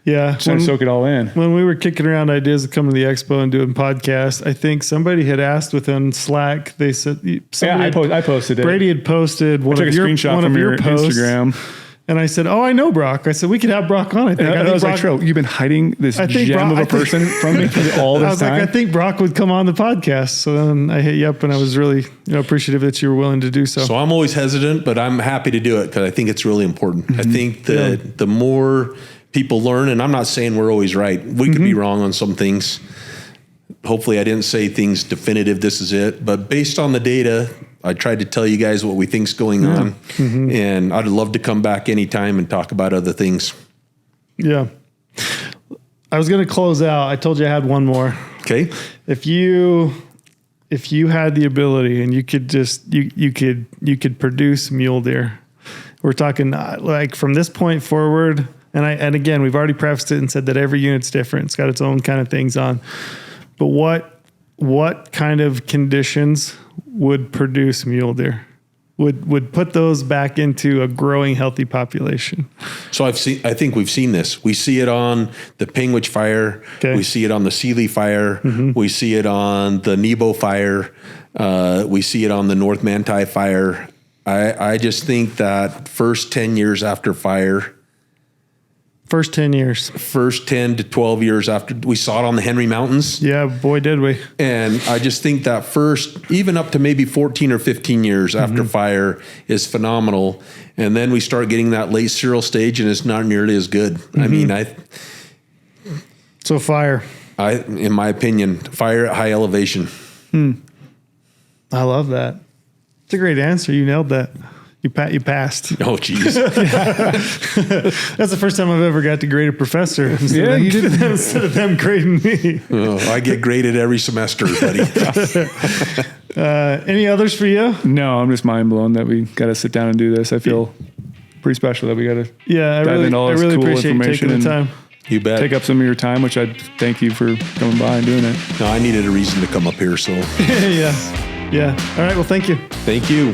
yeah, trying to soak it all in. When we were kicking around ideas of coming to the expo and doing podcasts, I think somebody had asked within Slack, they said, I posted it. Brady had posted one of your posts. Instagram. And I said, I know Brock. I said, we could have Brock on. I think I was like, Tro, you've been hiding this gem of a person from me for all this time. I think Brock would come on the podcast. So then I hit you up, and I was really appreciative that you were willing to do so. So I'm always hesitant, but I'm happy to do it because I think it's really important. Mm-hmm. I think the more people learn, and I'm not saying we're always right. We could be wrong on some things. Hopefully I didn't say things definitive, this is it. But based on the data, I tried to tell you guys what we think's going on. Mm-hmm. And I'd love to come back anytime and talk about other things. Yeah. I was going to close out. I told you I had one more. Okay. If you had the ability and you could just, you could produce mule deer, we're talking like from this point forward. And again, we've already prefaced it and said that every unit's different. It's got its own kind of things on, but what kind of conditions would produce mule deer? Would put those back into a growing, healthy population? So I think we've seen this. We see it on the Pingwich fire. Okay. We see it on the Sealy fire. Mm-hmm. We see it on the Nebo fire. We see it on the North Manti fire. I just think that first 10 years after fire. First 10 years. First 10 to 12 years after. We saw it on the Henry Mountains. Yeah, boy, did we. And I just think that first, even up to maybe 14 or 15 years after fire is phenomenal. And then we start getting that late cereal stage and it's not nearly as good. So fire. In my opinion, fire at high elevation. I love that. It's a great answer. You nailed that. You passed. Oh, geez. That's the first time I've ever got to grade a professor. You did instead of them grading me. Oh, I get graded every semester, buddy. Any others for you? No, I'm just mind blown that we got to sit down and do this. I feel pretty special that we got to dive into all this cool appreciate information taking the time. You bet. Take up some of your time, which I thank you for coming by and doing it. No, I needed a reason to come up here, so. Yeah. All right. Well, thank you. Thank you.